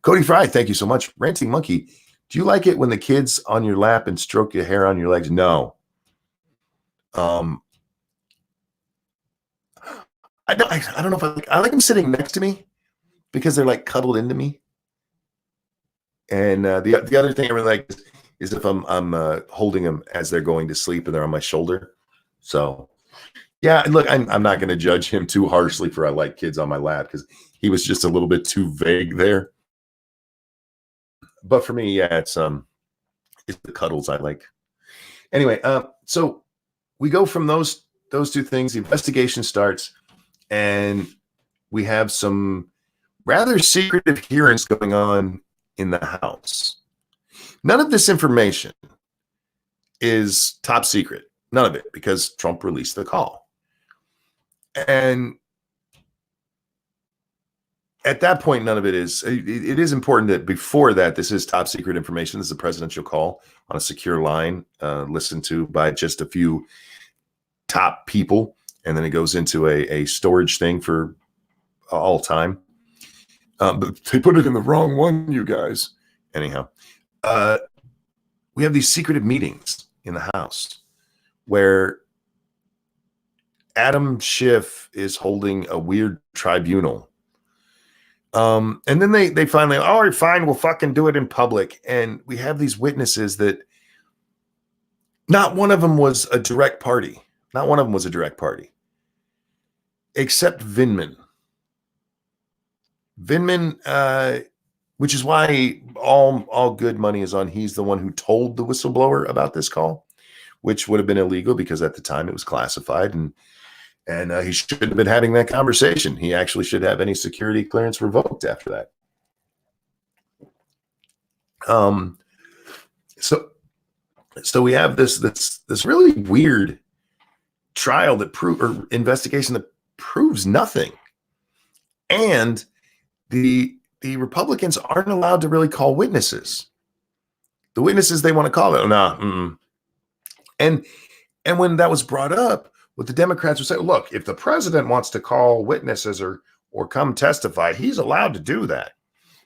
Cody Fry, thank you so much. Ranting Monkey, do you like it when the kids on your lap and stroke your hair on your legs? No. I don't know if I like them sitting next to me because they're like cuddled into me. And the other thing I really like is if I'm holding them as they're going to sleep and they're on my shoulder. So yeah, and look, I'm not going to judge him too harshly for I like kids on my lap because he was just a little bit too vague there. But for me, yeah, it's the cuddles I like. Anyway, so we go from those two things. The investigation starts, and we have some rather secretive hearings going on in the House. None of this information is top secret. None of it, because Trump released the call. And at that point, none of it is. It is important that before that, this is top secret information. This is a presidential call on a secure line, listened to by just a few top people. And then it goes into a storage thing for all time. But they put it in the wrong one, you guys. Anyhow, we have these secretive meetings in the House where Adam Schiff is holding a weird tribunal. And then they finally, all right, fine, we'll fucking do it in public. And we have these witnesses that not one of them was a direct party. Not one of them was a direct party. Except Vindman. Vindman, which is why all good money is on. He's the one who told the whistleblower about this call, which would have been illegal because at the time it was classified, and he shouldn't have been having that conversation. He actually should have any security clearance revoked after that. So we have this really weird trial or investigation that proves nothing, and the Republicans aren't allowed to really call witnesses. The witnesses they want to call it, no. And when that was brought up, what the Democrats would say, look, if the president wants to call witnesses or come testify, he's allowed to do that.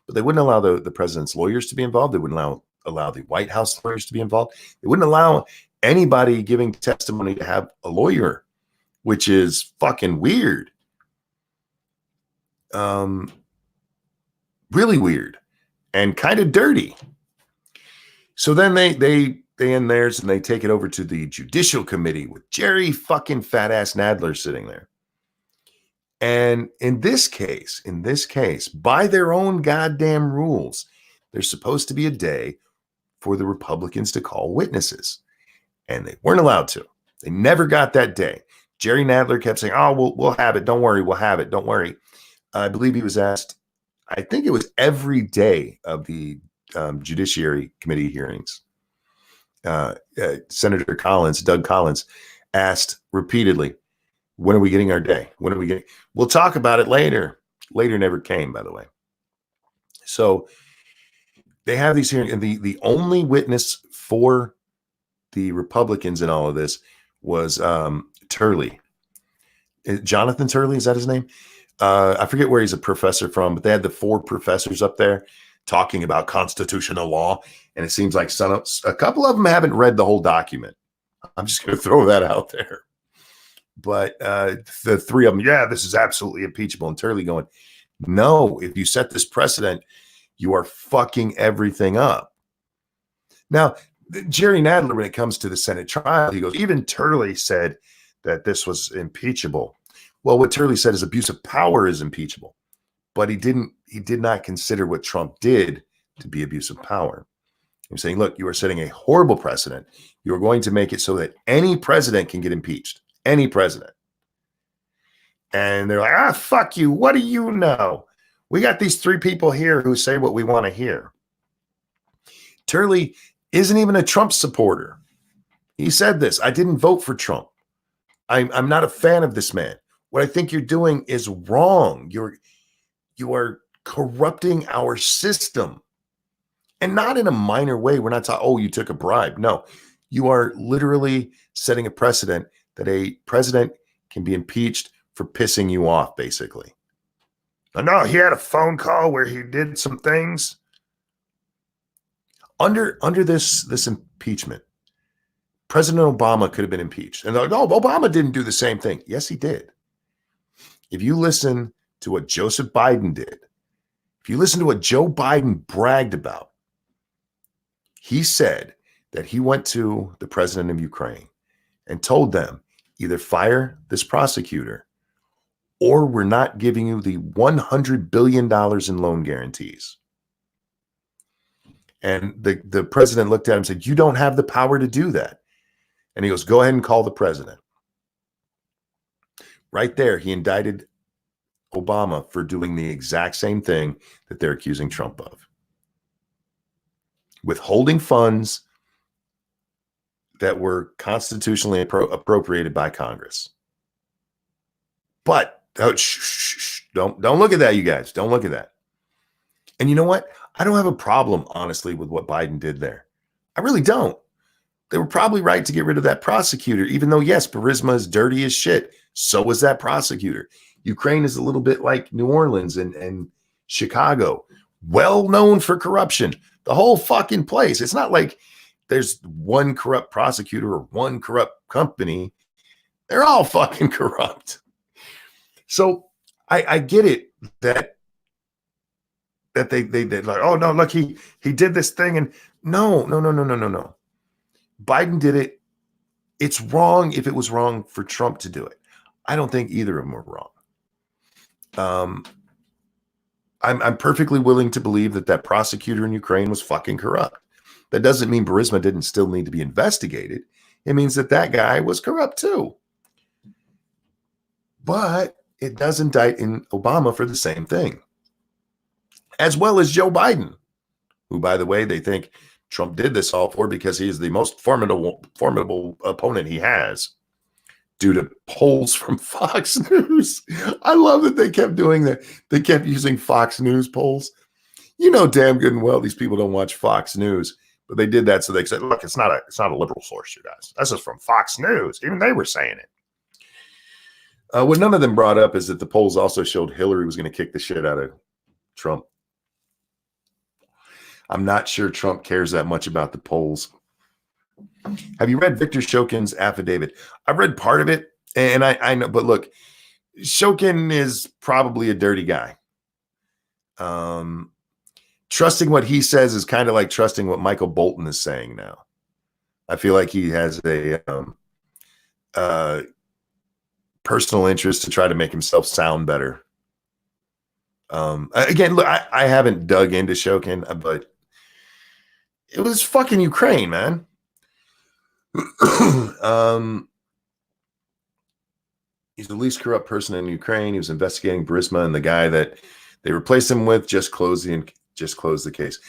But they wouldn't allow the president's lawyers to be involved. They wouldn't allow the White House lawyers to be involved. They wouldn't allow anybody giving testimony to have a lawyer, which is fucking weird. Really weird and kind of dirty. So then they end theirs and they take it over to the Judicial Committee with Jerry fucking fat ass Nadler sitting there. And in this case, by their own goddamn rules, there's supposed to be a day for the Republicans to call witnesses. And they weren't allowed to. They never got that day. Jerry Nadler kept saying, oh, we'll have it. Don't worry. We'll have it. Don't worry. I believe he was asked, I think it was every day of the Judiciary Committee hearings. Senator Doug Collins, asked repeatedly, when are we getting our day? When are we getting? We'll talk about it later. Later never came, by the way. So they have these hearings, and the only witness for the Republicans in all of this was Turley. Jonathan Turley, is that his name? I forget where he's a professor from, but they had the 4 professors up there talking about constitutional law. And it seems like a couple of them haven't read the whole document. I'm just going to throw that out there. But the 3 of them, yeah, this is absolutely impeachable. And Turley going, no, if you set this precedent, you are fucking everything up. Now, Jerry Nadler, when it comes to the Senate trial, he goes, even Turley said that this was impeachable. Well, what Turley said is abuse of power is impeachable, but he did not consider what Trump did to be abuse of power. I'm saying, look, you are setting a horrible precedent. You are going to make it so that any president can get impeached, any president. And they're like, fuck you. What do you know? We got these 3 people here who say what we want to hear. Turley isn't even a Trump supporter. He said this, I didn't vote for Trump. I'm not a fan of this man. What I think you're doing is wrong. You are corrupting our system. And not in a minor way. We're not talking, oh, you took a bribe. No, you are literally setting a precedent that a president can be impeached for pissing you off, basically. No, he had a phone call where he did some things. Under this impeachment, President Obama could have been impeached. And they're like, oh, Obama didn't do the same thing. Yes, he did. If you listen to what Joseph Biden did, if you listen to what Joe Biden bragged about, he said that he went to the president of Ukraine and told them, either fire this prosecutor or we're not giving you the $100 billion in loan guarantees. And the president looked at him and said, you don't have the power to do that. And he goes, go ahead and call the president. Right there, he indicted Obama for doing the exact same thing that they're accusing Trump of. Withholding funds that were constitutionally appropriated by Congress. But don't look at that, you guys. Don't look at that. And you know what? I don't have a problem, honestly, with what Biden did there. I really don't. They were probably right to get rid of that prosecutor, even though, yes, Burisma is dirty as shit. So was that prosecutor. Ukraine is a little bit like New Orleans and Chicago, well known for corruption. The whole fucking place. It's not like there's one corrupt prosecutor or one corrupt company. They're all fucking corrupt. So I get it that they like, oh no, look, he did this thing, and no. Biden did it. It's wrong if it was wrong for Trump to do it. I don't think either of them were wrong. I'm perfectly willing to believe that prosecutor in Ukraine was fucking corrupt. That doesn't mean Burisma didn't still need to be investigated. It means that guy was corrupt too. But it does indict in Obama for the same thing, as well as Joe Biden, who, by the way, they think Trump did this all for because he is the most formidable opponent he has, due to polls from Fox News. I love that they kept doing that. They kept using Fox News polls. You know damn good and well these people don't watch Fox News, but they did that so they said, look, it's not a liberal source, you guys. This is from Fox News. Even they were saying it. What none of them brought up is that the polls also showed Hillary was going to kick the shit out of Trump. I'm not sure Trump cares that much about the polls. Have you read Victor Shokin's affidavit? I've read part of it, and I know, but look, Shokin is probably a dirty guy. Trusting what he says is kind of like trusting what Michael Bolton is saying now. I feel like he has a personal interest to try to make himself sound better. Again, look, I haven't dug into Shokin, but it was fucking Ukraine, man. He's the least corrupt person in Ukraine. He was investigating Burisma, and the guy that they replaced him with just closed the case.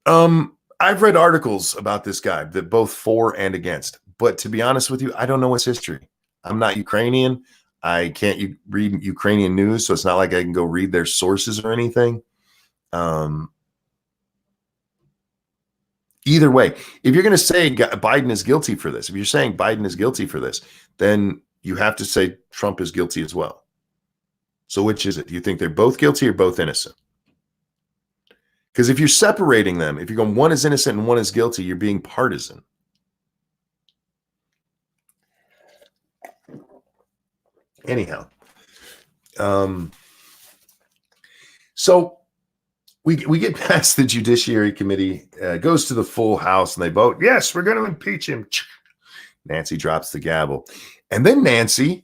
I've read articles about this guy that both for and against, but to be honest with you, I don't know his history. I'm not Ukrainian. I can't read Ukrainian news, so it's not like I can go read their sources or anything. Either way, if you're going to say Biden is guilty for this, if you're saying Biden is guilty for this, then you have to say Trump is guilty as well. So which is it? Do you think they're both guilty or both innocent? Because if you're separating them, if you're going one is innocent and one is guilty, you're being partisan. Anyhow, so we get past the Judiciary Committee, goes to the full House, and they vote, yes, we're going to impeach him. Nancy drops the gavel. And then Nancy,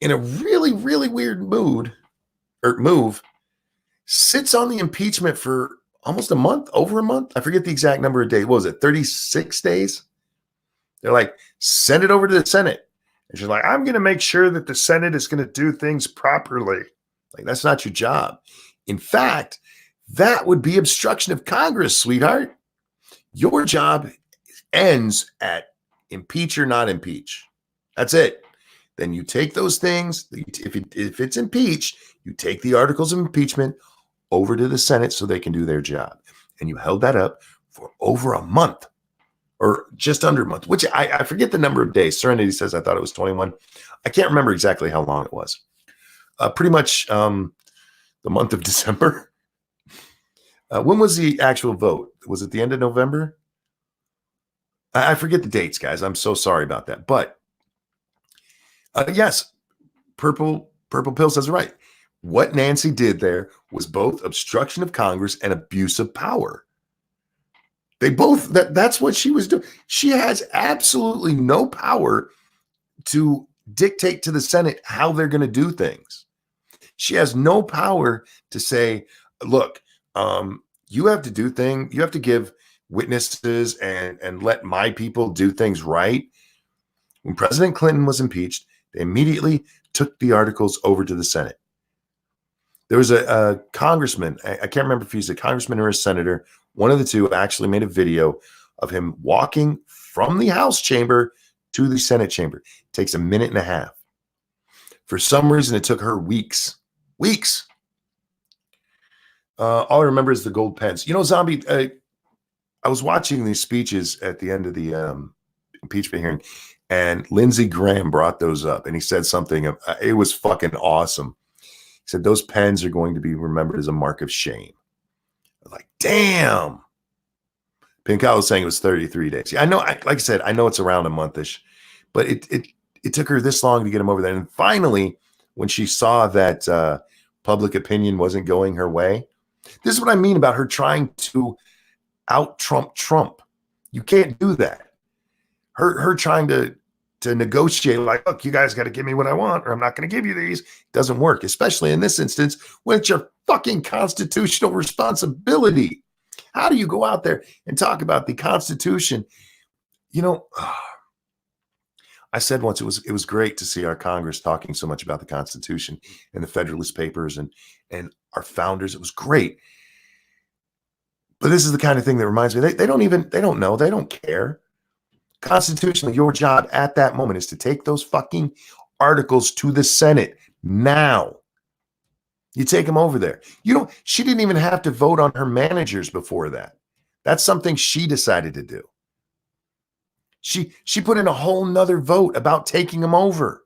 in a really, really weird move, sits on the impeachment for almost a month, over a month. I forget the exact number of days. What was it, 36 days? They're like, send it over to the Senate. And she's like, I'm going to make sure that the Senate is going to do things properly. Like, that's not your job. In fact, that would be obstruction of Congress, sweetheart. Your job ends at impeach or not impeach. That's it. Then you take those things, if it's impeached, you take the articles of impeachment over to the Senate so they can do their job. And you held that up for over a month, or just under a month, which I forget the number of days. Serenity says I thought it was 21. I can't remember exactly how long it was. Pretty much the month of December. When was the actual vote? Was it the end of November? I forget the dates, guys. I'm so sorry about that. But yes, Purple Pill says it right. What Nancy did there was both obstruction of Congress and abuse of power. They both, that's what she was doing. She has absolutely no power to dictate to the Senate how they're going to do things. She has no power to say, look, you have to do things, you have to give witnesses and let my people do things right. When President Clinton was impeached, they immediately took the articles over to the Senate. There was a congressman, I can't remember if he's a congressman or a senator, one of the two actually made a video of him walking from the House chamber to the Senate chamber. It takes a minute and a half. For some reason, it took her weeks. All I remember is the gold pens. You know, Zombie, I was watching these speeches at the end of the impeachment hearing, and Lindsey Graham brought those up, and he said something. It was fucking awesome. He said, those pens are going to be remembered as a mark of shame. I was like, damn. Pinkal was saying it was 33 days. Yeah, I know, like I said, I know it's around a monthish, but it took her this long to get him over there. And finally, when she saw that public opinion wasn't going her way, this is what I mean about her trying to out-Trump Trump. You can't do that. Her trying to negotiate, like, look, you guys got to give me what I want, or I'm not going to give you these, doesn't work, especially in this instance when it's your fucking constitutional responsibility. How do you go out there and talk about the Constitution? You know, I said once it was great to see our Congress talking so much about the Constitution and the Federalist Papers and our founders. It was great. But this is the kind of thing that reminds me, they don't know, they don't care. Constitutionally, your job at that moment is to take those fucking articles to the Senate now. You take them over there. She didn't even have to vote on her managers before that. That's something she decided to do. She put in a whole nother vote about taking them over.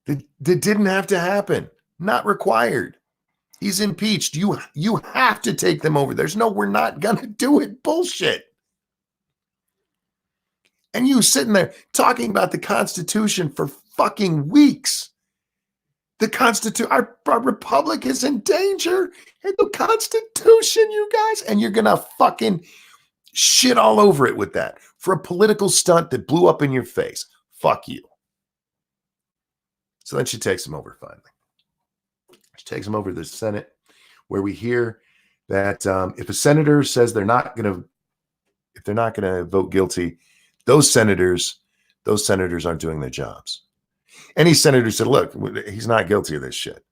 That didn't have to happen. Not required. He's impeached. You have to take them over. There's no, we're not going to do it. Bullshit. And you sitting there talking about the Constitution for fucking weeks. The Constitution, our republic is in danger. And the Constitution, you guys, and you're going to fucking shit all over it with that for a political stunt that blew up in your face. Fuck you. So then she takes him over finally. She takes him over to the Senate, where we hear that if a senator says they're not going to vote guilty, those senators aren't doing their jobs. Any senator said, look, he's not guilty of this shit.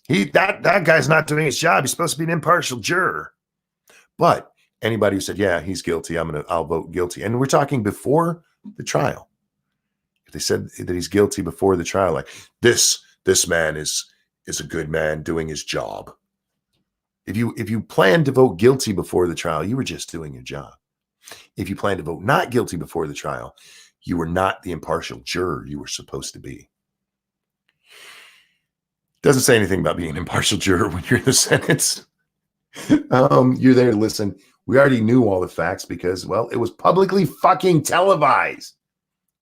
That guy's not doing his job. He's supposed to be an impartial juror. But anybody who said, yeah, he's guilty, I'll vote guilty. And we're talking before the trial. If they said that he's guilty before the trial, like this man is a good man doing his job. If you plan to vote guilty before the trial, you were just doing your job. If you plan to vote not guilty before the trial, you were not the impartial juror you were supposed to be. Doesn't say anything about being an impartial juror when you're in the Senate. You're there to listen. We already knew all the facts because, well, it was publicly fucking televised.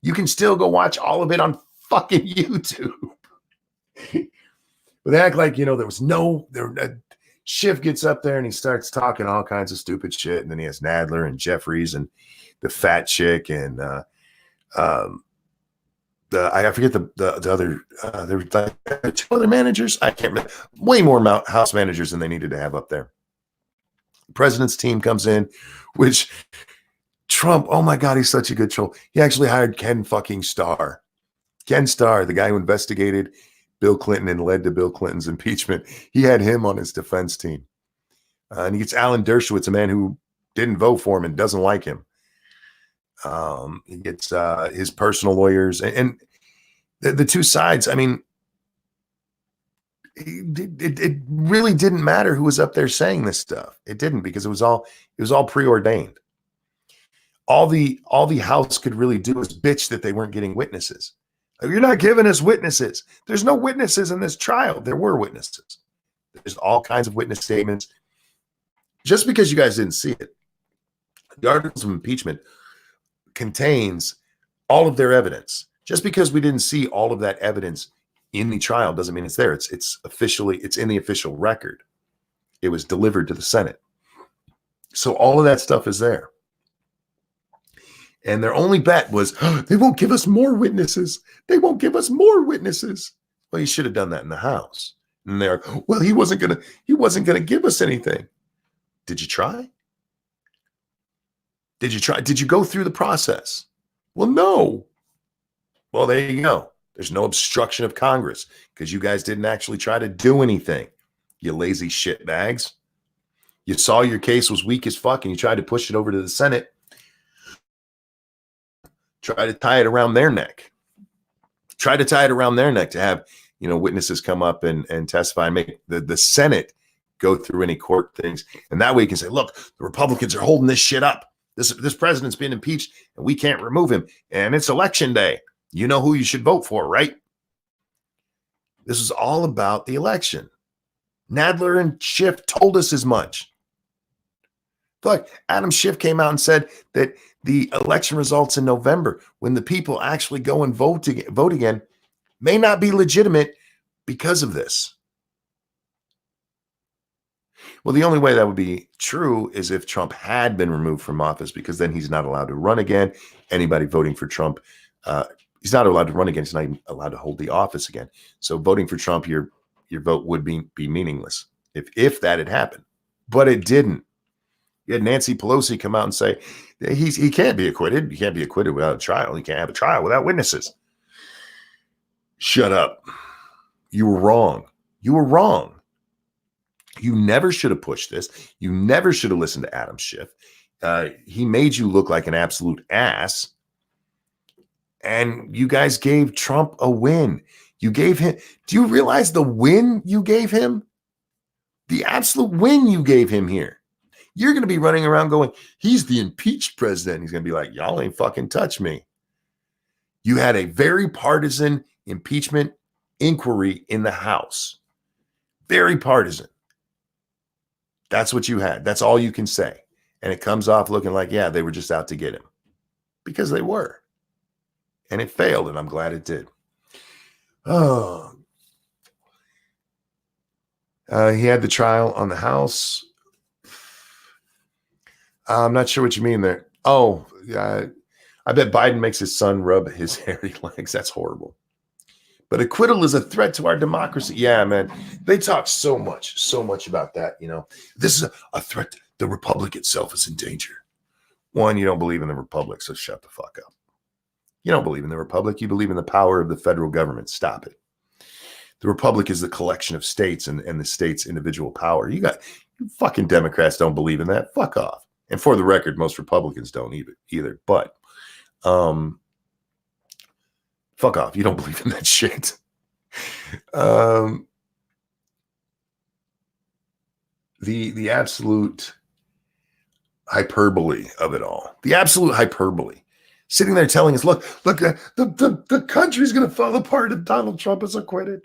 You can still go watch all of it on fucking YouTube. But they act like, there was Schiff gets up there and he starts talking all kinds of stupid shit. And then he has Nadler and Jeffries and the fat chick and I forget the other, there were like 2 other managers. I can't remember. Way more house managers than they needed to have up there. The president's team comes in, which Trump, oh my God, he's such a good troll. He actually hired Ken fucking Starr. Ken Starr, the guy who investigated Bill Clinton and led to Bill Clinton's impeachment. He had him on his defense team. And he gets Alan Dershowitz, a man who didn't vote for him and doesn't like him. He gets his personal lawyers, and the two sides. I mean, it really didn't matter who was up there saying this stuff. It didn't, because it was all preordained. All the House could really do was bitch that they weren't getting witnesses. You're not giving us witnesses. There's no witnesses in this trial. There were witnesses. There's all kinds of witness statements. Just because you guys didn't see it, the articles of impeachment contains all of their evidence. Just because we didn't see all of that evidence in the trial doesn't mean it's there. It's officially, it's in the official record. It was delivered to the Senate. So all of that stuff is there. And their only bet was, oh, they won't give us more witnesses. They won't give us more witnesses. Well, you should have done that in the House. And they're, well, he wasn't gonna give us anything. Did you try? Did you try? Did you go through the process? Well, no. Well, there you go. There's no obstruction of Congress because you guys didn't actually try to do anything. You lazy shitbags. You saw your case was weak as fuck and you tried to push it over to the Senate. Try to tie it around their neck. Try to tie it around their neck to have, witnesses come up and testify and make the Senate go through any court things. And that way you can say, look, the Republicans are holding this shit up. This president's been impeached and we can't remove him. And it's election day. You know who you should vote for, right? This is all about the election. Nadler and Schiff told us as much. Look, Adam Schiff came out and said that the election results in November, when the people actually go and vote again, may not be legitimate because of this. Well, the only way that would be true is if Trump had been removed from office, because then he's not allowed to run again. Anybody voting for Trump, he's not allowed to run again. He's not even allowed to hold the office again. So voting for Trump, your vote would be meaningless if that had happened. But it didn't. You had Nancy Pelosi come out and say he can't be acquitted. You can't be acquitted without a trial. You can't have a trial without witnesses. Shut up. You were wrong. You were wrong. You never should have pushed this. You never should have listened to Adam Schiff. He made you look like an absolute ass. And you guys gave Trump a win. You gave him, do you realize the win you gave him? The absolute win you gave him here. You're going to be running around going, he's the impeached president. He's going to be like, y'all ain't fucking touch me. You had a very partisan impeachment inquiry in the House. Very partisan. That's what you had. That's all you can say. And it comes off looking like, yeah, they were just out to get him. Because they were. And it failed, and I'm glad it did. Oh. He had the trial on the House. I'm not sure what you mean there. Oh, I bet Biden makes his son rub his hairy legs. That's horrible. But acquittal is a threat to our democracy. Yeah, man. They talk so much about that. This is a threat. The republic itself is in danger. One, you don't believe in the republic, so shut the fuck up. You don't believe in the republic. You believe in the power of the federal government. Stop it. The republic is the collection of states and the state's individual power. You fucking Democrats don't believe in that. Fuck off. And for the record, most Republicans don't either. But fuck off. You don't believe in that shit. The absolute hyperbole of it all. The absolute hyperbole. Sitting there telling us, look, the country's going to fall apart if Donald Trump is acquitted.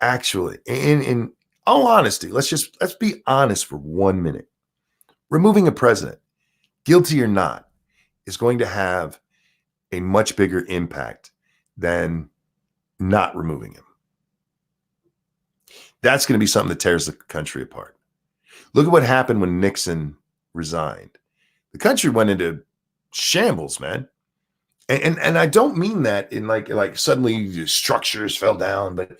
Actually, in all honesty, let's be honest for 1 minute. Removing a president, guilty or not, is going to have a much bigger impact than not removing him. That's going to be something that tears the country apart. Look at what happened when Nixon resigned. The country went into shambles, man. And I don't mean that in like suddenly the structures fell down, but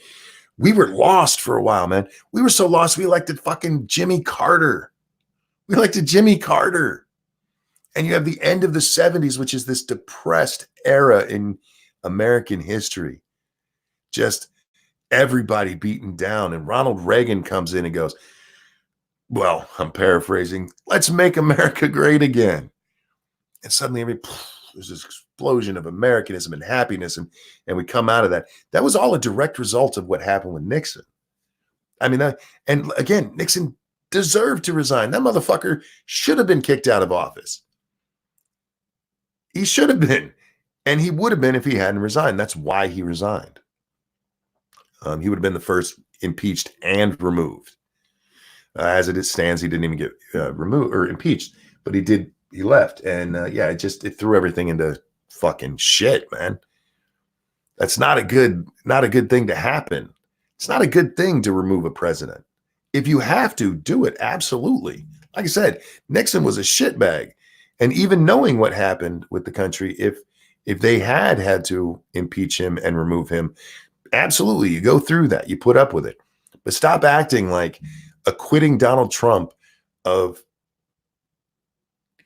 we were lost for a while, man. We were so lost, we elected fucking Jimmy Carter. We elected Jimmy Carter. And you have the end of the 70s, which is this depressed era in American history. Just everybody beaten down. And Ronald Reagan comes in and goes, well, I'm paraphrasing, let's make America great again. and suddenly there's this explosion of Americanism and happiness, and we come out of that. That was all a direct result of what happened with Nixon. I mean, and again, Nixon deserved to resign. That motherfucker should have been kicked out of office. He should have been, and he would have been if he hadn't resigned. That's why he resigned. He would have been the first impeached and removed. As it stands, he didn't even get removed or impeached, but he did. He left, and it threw everything into fucking shit, man. That's not a good thing to happen. It's not a good thing to remove a president. If you have to, do it. Absolutely. Like I said, Nixon was a shitbag. And even knowing what happened with the country, if they had to impeach him and remove him, absolutely, you go through that. You put up with it. But stop acting like acquitting Donald Trump of,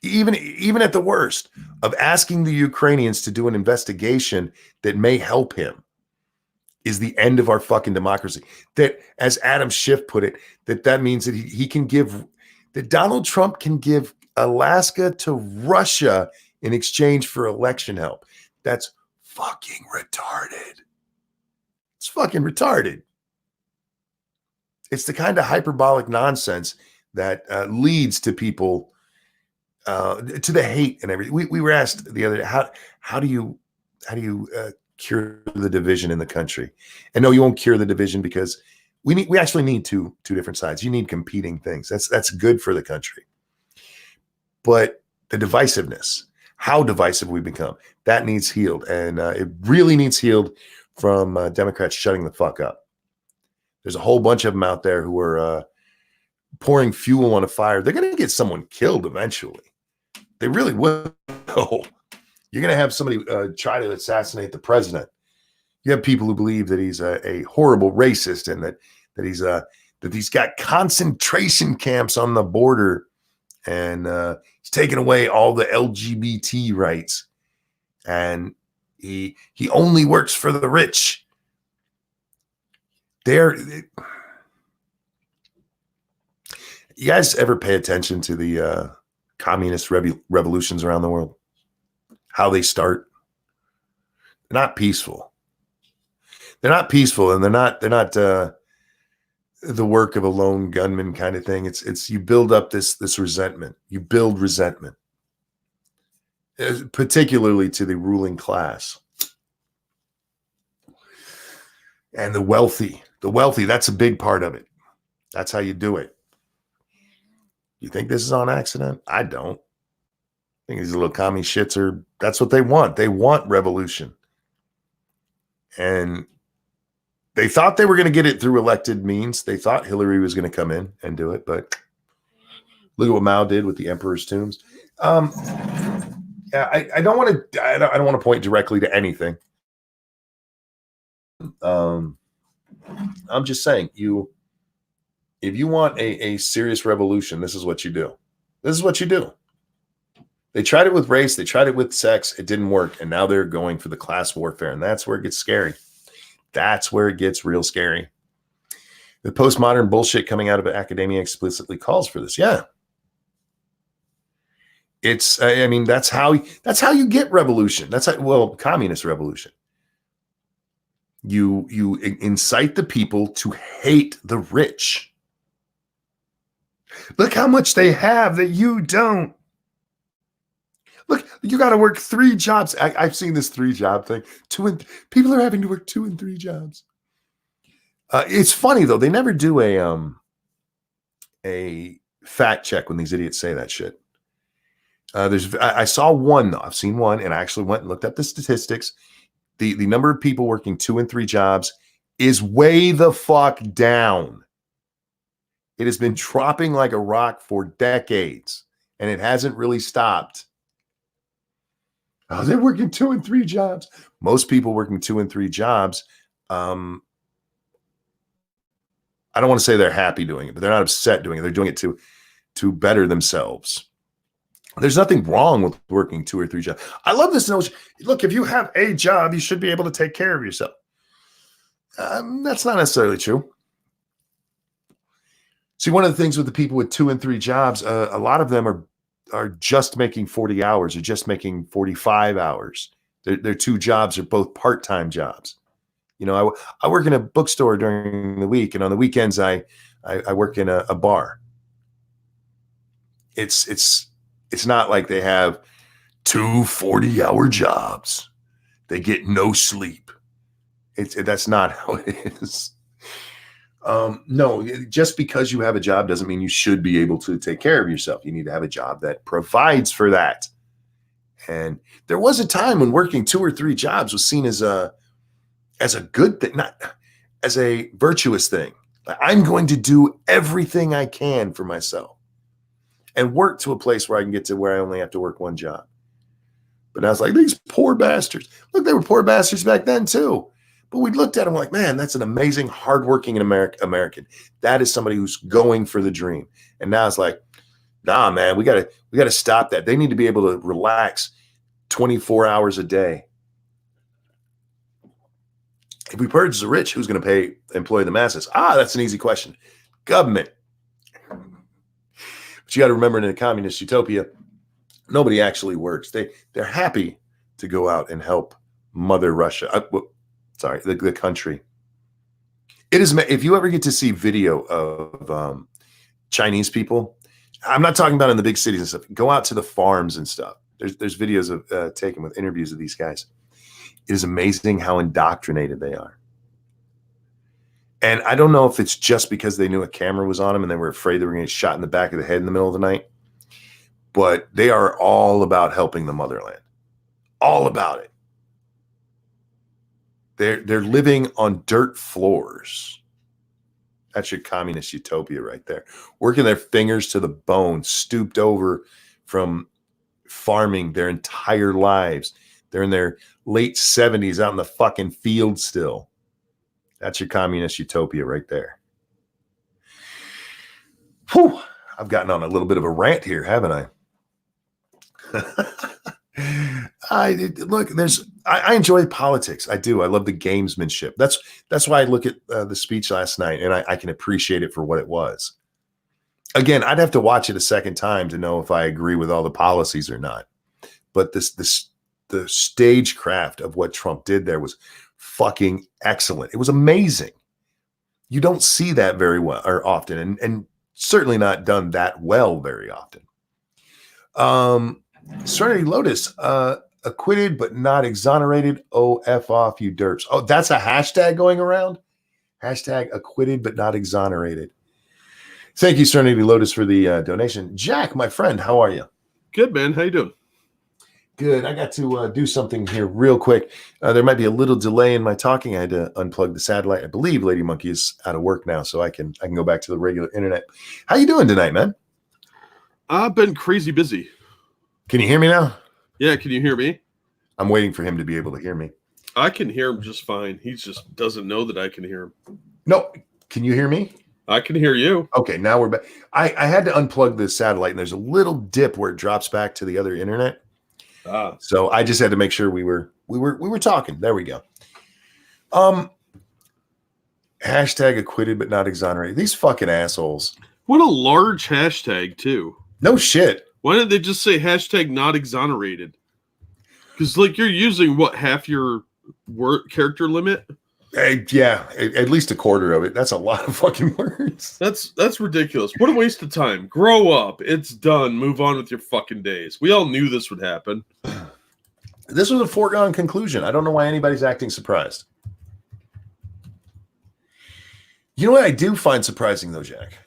even at the worst, of asking the Ukrainians to do an investigation that may help him is the end of our fucking democracy. That, as Adam Schiff put it, that means that he can give, that Donald Trump can give Alaska to Russia in exchange for election help. That's fucking retarded. It's fucking retarded. It's the kind of hyperbolic nonsense that leads to people, to the hate and everything. We were asked the other day, how do you cure the division in the country? And no, you won't cure the division, because we actually need two different sides. You need competing things. That's good for the country. But the divisiveness, how divisive we become, that needs healed. And it really needs healed from Democrats shutting the fuck up. There's a whole bunch of them out there who are pouring fuel on a fire. They're going to get someone killed eventually. They really will. You're going to have somebody try to assassinate the president. You have people who believe that he's a horrible racist, and that he's got concentration camps on the border, and he's taken away all the LGBT rights, and he only works for the rich. You guys ever pay attention to the communist revolutions around the world? How they start? They're not peaceful. They're not peaceful, and they're not the work of a lone gunman kind of thing. It's you build up this resentment. You build resentment, particularly to the ruling class and the wealthy. The wealthy, that's a big part of it. That's how you do it. You think this is on accident? I don't. I think these little commie shits that's what they want. They want revolution. And they thought they were going to get it through elected means. They thought Hillary was going to come in and do it, but look at what Mao did with the emperor's tombs. I don't want to point directly to anything. I'm just saying, if you want a serious revolution, this is what you do. This is what you do. They tried it with race. They tried it with sex. It didn't work. And now they're going for the class warfare. And that's where it gets scary. That's where it gets real scary. The postmodern bullshit coming out of academia explicitly calls for this. Yeah. It's, I mean, that's how you get revolution. Communist revolution. You incite the people to hate the rich. Look how much they have that you don't. Look, you got to work 3 jobs. I've seen this 3-job thing. People are having to work 2 and 3 jobs. It's funny though. They never do a fact check when these idiots say that shit. I saw one though. I've seen one, and I actually went and looked up the statistics. The number of people working 2 and 3 jobs is way the fuck down. It has been dropping like a rock for decades, and it hasn't really stopped. Oh, they're working 2 and 3 jobs. Most people working 2 and 3 jobs, I don't want to say they're happy doing it, but they're not upset doing it. They're doing it to better themselves. There's nothing wrong with working 2 or 3 jobs. I love this notion. Look, if you have a job, you should be able to take care of yourself. That's not necessarily true. See, one of the things with the people with 2 and 3 jobs, a lot of them are are just making 40 hours or just making 45 hours. Their two jobs are both part-time jobs. You know, I work in a bookstore during the week, and on the weekends I work in a bar. It's not like they have two 40-hour jobs. They get no sleep. That's not how it is. No, just because you have a job doesn't mean you should be able to take care of yourself. You need to have a job that provides for that. And there was a time when working 2 or 3 jobs was seen as a good thing, not as a virtuous thing. I'm going to do everything I can for myself and work to a place where I can get to where I only have to work one job. But I was like, these poor bastards. Look, they were poor bastards back then too. But we looked at them like, man, that's an amazing, hardworking American. That is somebody who's going for the dream. And now it's like, nah, man, we gotta stop that. They need to be able to relax 24 hours a day. If we purge the rich, who's going to employ the masses? That's an easy question. Government. But you got to remember, in a communist utopia, nobody actually works. They're happy to go out and help Mother Russia. The country. It is. If you ever get to see video of Chinese people, I'm not talking about in the big cities and stuff. Go out to the farms and stuff. There's videos of taken with interviews of these guys. It is amazing how indoctrinated they are. And I don't know if it's just because they knew a camera was on them and they were afraid they were going to get shot in the back of the head in the middle of the night. But they are all about helping the motherland. All about it. They're living on dirt floors. That's your communist utopia right there. Working their fingers to the bone, stooped over from farming their entire lives. They're in their late 70s out in the fucking field still. That's your communist utopia right there. Whew. I've gotten on a little bit of a rant here, haven't I? I enjoy politics. I do. I love the gamesmanship. That's why I look at the speech last night, and I can appreciate it for what it was. Again, I'd have to watch it a second time to know if I agree with all the policies or not. But the stagecraft of what Trump did there was fucking excellent. It was amazing. You don't see that very well or often, and certainly not done that well very often. Serenity Lotus, acquitted but not exonerated. Oh, F off, you derps. Oh, that's a hashtag going around? Hashtag acquitted but not exonerated. Thank you, Serenity Lotus, for the donation. Jack, my friend, how are you? Good, man. How you doing? Good. I got to do something here real quick. There might be a little delay in my talking. I had to unplug the satellite. I believe Lady Monkey is out of work now, so I can go back to the regular internet. How you doing tonight, man? I've been crazy busy. Can you hear me now? Yeah, can you hear me? I'm waiting for him to be able to hear me. I can hear him just fine. He just doesn't know that I can hear him. No. Can you hear me? I can hear you. Okay, now we're back. I had to unplug the satellite, and there's a little dip where it drops back to the other internet. So I just had to make sure we were talking. There we go. Hashtag acquitted but not exonerated. These fucking assholes. What a large hashtag, too. No shit. Why didn't they just say hashtag not exonerated? Because, like, you're using, what, half your character limit? Yeah, at least a quarter of it. That's a lot of fucking words. That's ridiculous. What a waste of time. Grow up. It's done. Move on with your fucking days. We all knew this would happen. This was a foregone conclusion. I don't know why anybody's acting surprised. You know what I do find surprising, though, Jack?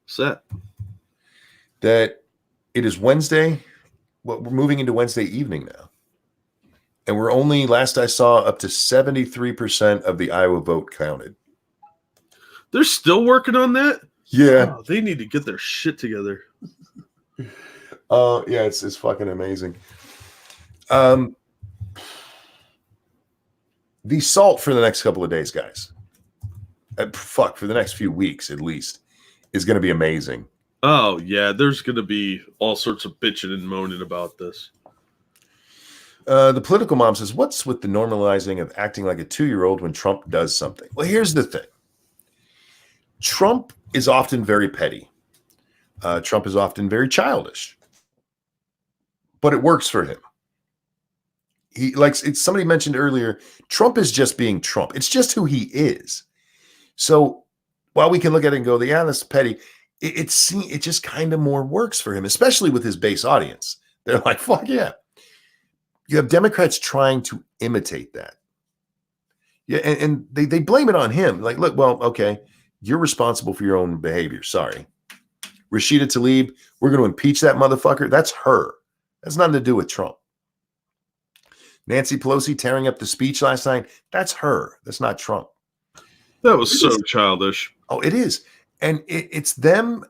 What's that? That it is Wednesday. Well, we're moving into Wednesday evening now. And we're only, last I saw, up to 73% of the Iowa vote counted. They're still working on that? Yeah. Oh, they need to get their shit together. Yeah, it's fucking amazing. The salt for the next couple of days, guys. For the next few weeks at least, is going to be amazing. Oh, yeah. There's going to be all sorts of bitching and moaning about this. The political mom says, what's with the normalizing of acting like a 2-year-old when Trump does something? Well, here's the thing. Trump is often very petty. Trump is often very childish. but it works for him. He likes it's somebody mentioned earlier, Trump is just being Trump. It's just who he is. So while we can look at it and go, yeah, that's petty, it just kind of more works for him, especially with his base audience. They're like, fuck yeah. You have Democrats trying to imitate that. Yeah, and they blame it on him. Like, look, well, okay, you're responsible for your own behavior. Sorry. Rashida Tlaib, we're going to impeach that motherfucker. That's her. That's nothing to do with Trump. Nancy Pelosi tearing up the speech last night. That's her. That's not Trump. That was so childish. Oh, it is. And it's them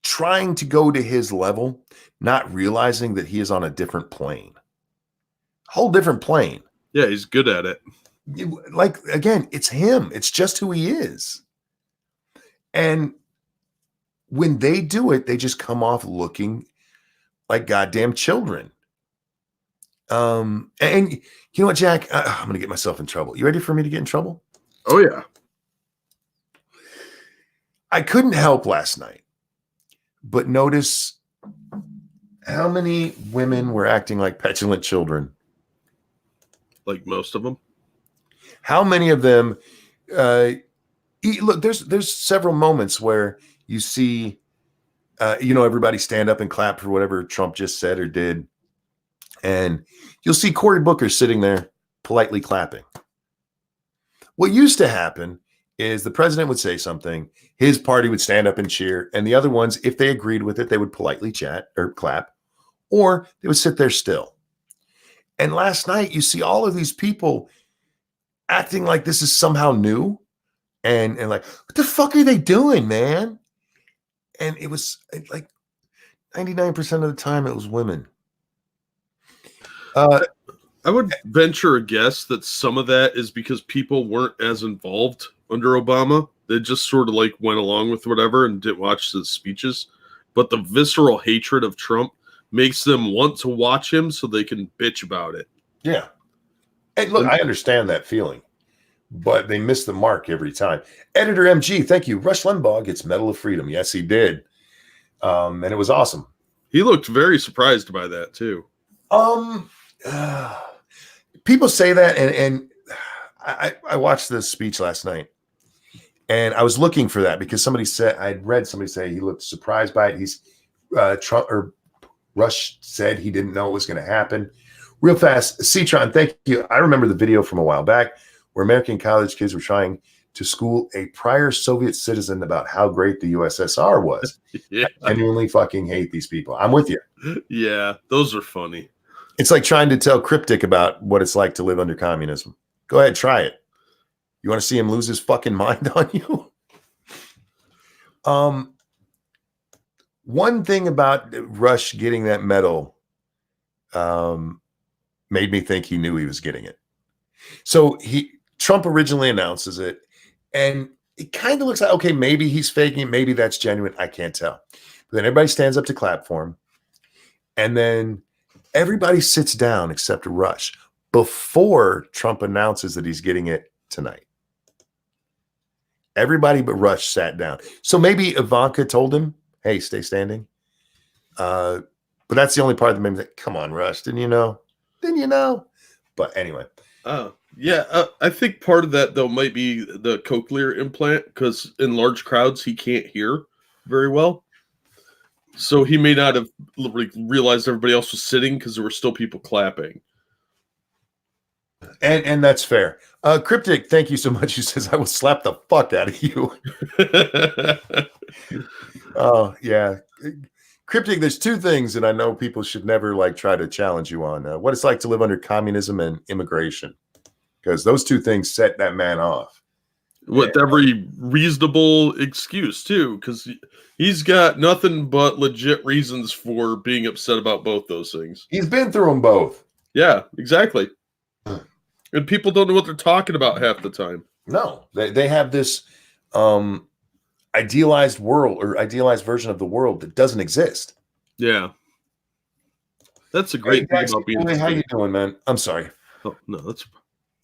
trying to go to his level, not realizing that he is on a different plane. Whole different plane. Yeah, he's good at it. Like, again, it's him. It's just who he is. And when they do it, they just come off looking like goddamn children. And you know what, Jack? I'm going to get myself in trouble. You ready for me to get in trouble? Oh, yeah. I couldn't help last night but notice how many women were acting like petulant children. Like most of them. How many of them look, there's several moments where you see everybody stand up and clap for whatever Trump just said or did. And you'll see Cory Booker sitting there politely clapping. What used to happen is the president would say something, his party would stand up and cheer, and the other ones, if they agreed with it, they would politely chat or clap, or they would sit there still. And last night, you see all of these people acting like this is somehow new and like, what the fuck are they doing, man? And it was like 99% of the time, it was women. I would venture a guess that some of that is because people weren't as involved under Obama. They just sort of like went along with whatever and didn't watch the speeches. But the visceral hatred of Trump makes them want to watch him so they can bitch about it. Yeah. And look, I understand that feeling, but they miss the mark every time. Editor MG, thank you. Rush Limbaugh gets Medal of Freedom. Yes, he did. And it was awesome. He looked very surprised by that too. People say that, and I watched the speech last night, and I was looking for that because somebody said I'd read somebody say he looked surprised by it. He's Trump or Rush said he didn't know it was going to happen. Real fast, Citron, thank you. I remember the video from a while back where American college kids were trying to school a prior Soviet citizen about how great the USSR was. Yeah. I genuinely fucking hate these people. I'm with you. Yeah, those are funny. It's like trying to tell Cryptic about what it's like to live under communism. Go ahead, try it. You want to see him lose his fucking mind on you? One thing about Rush getting that medal made me think he knew he was getting it. So Trump originally announces it, and it kind of looks like, okay, maybe he's faking it, maybe that's genuine. I can't tell. But then everybody stands up to clap for him, and then everybody sits down except Rush before Trump announces that he's getting it tonight. Everybody but Rush sat down. So maybe Ivanka told him, hey, stay standing. But that's the only part that made me think, come on, Rush, didn't you know? Didn't you know? But anyway. Oh, yeah. I think part of that, though, might be the cochlear implant, because in large crowds, he can't hear very well. So he may not have realized everybody else was sitting because there were still people clapping. And that's fair. Cryptic, thank you so much. He says, I will slap the fuck out of you. Oh, yeah. Cryptic, there's two things that I know people should never try to challenge you on. What it's like to live under communism and immigration. Because those two things set that man off. With every reasonable excuse, too, because he's got nothing but legit reasons for being upset about both those things. He's been through them both. Yeah, exactly. And people don't know what they're talking about half the time. No, they have this idealized world or idealized version of the world that doesn't exist. Yeah. That's a great thing about being. How you doing, man? I'm sorry. Oh, no, that's.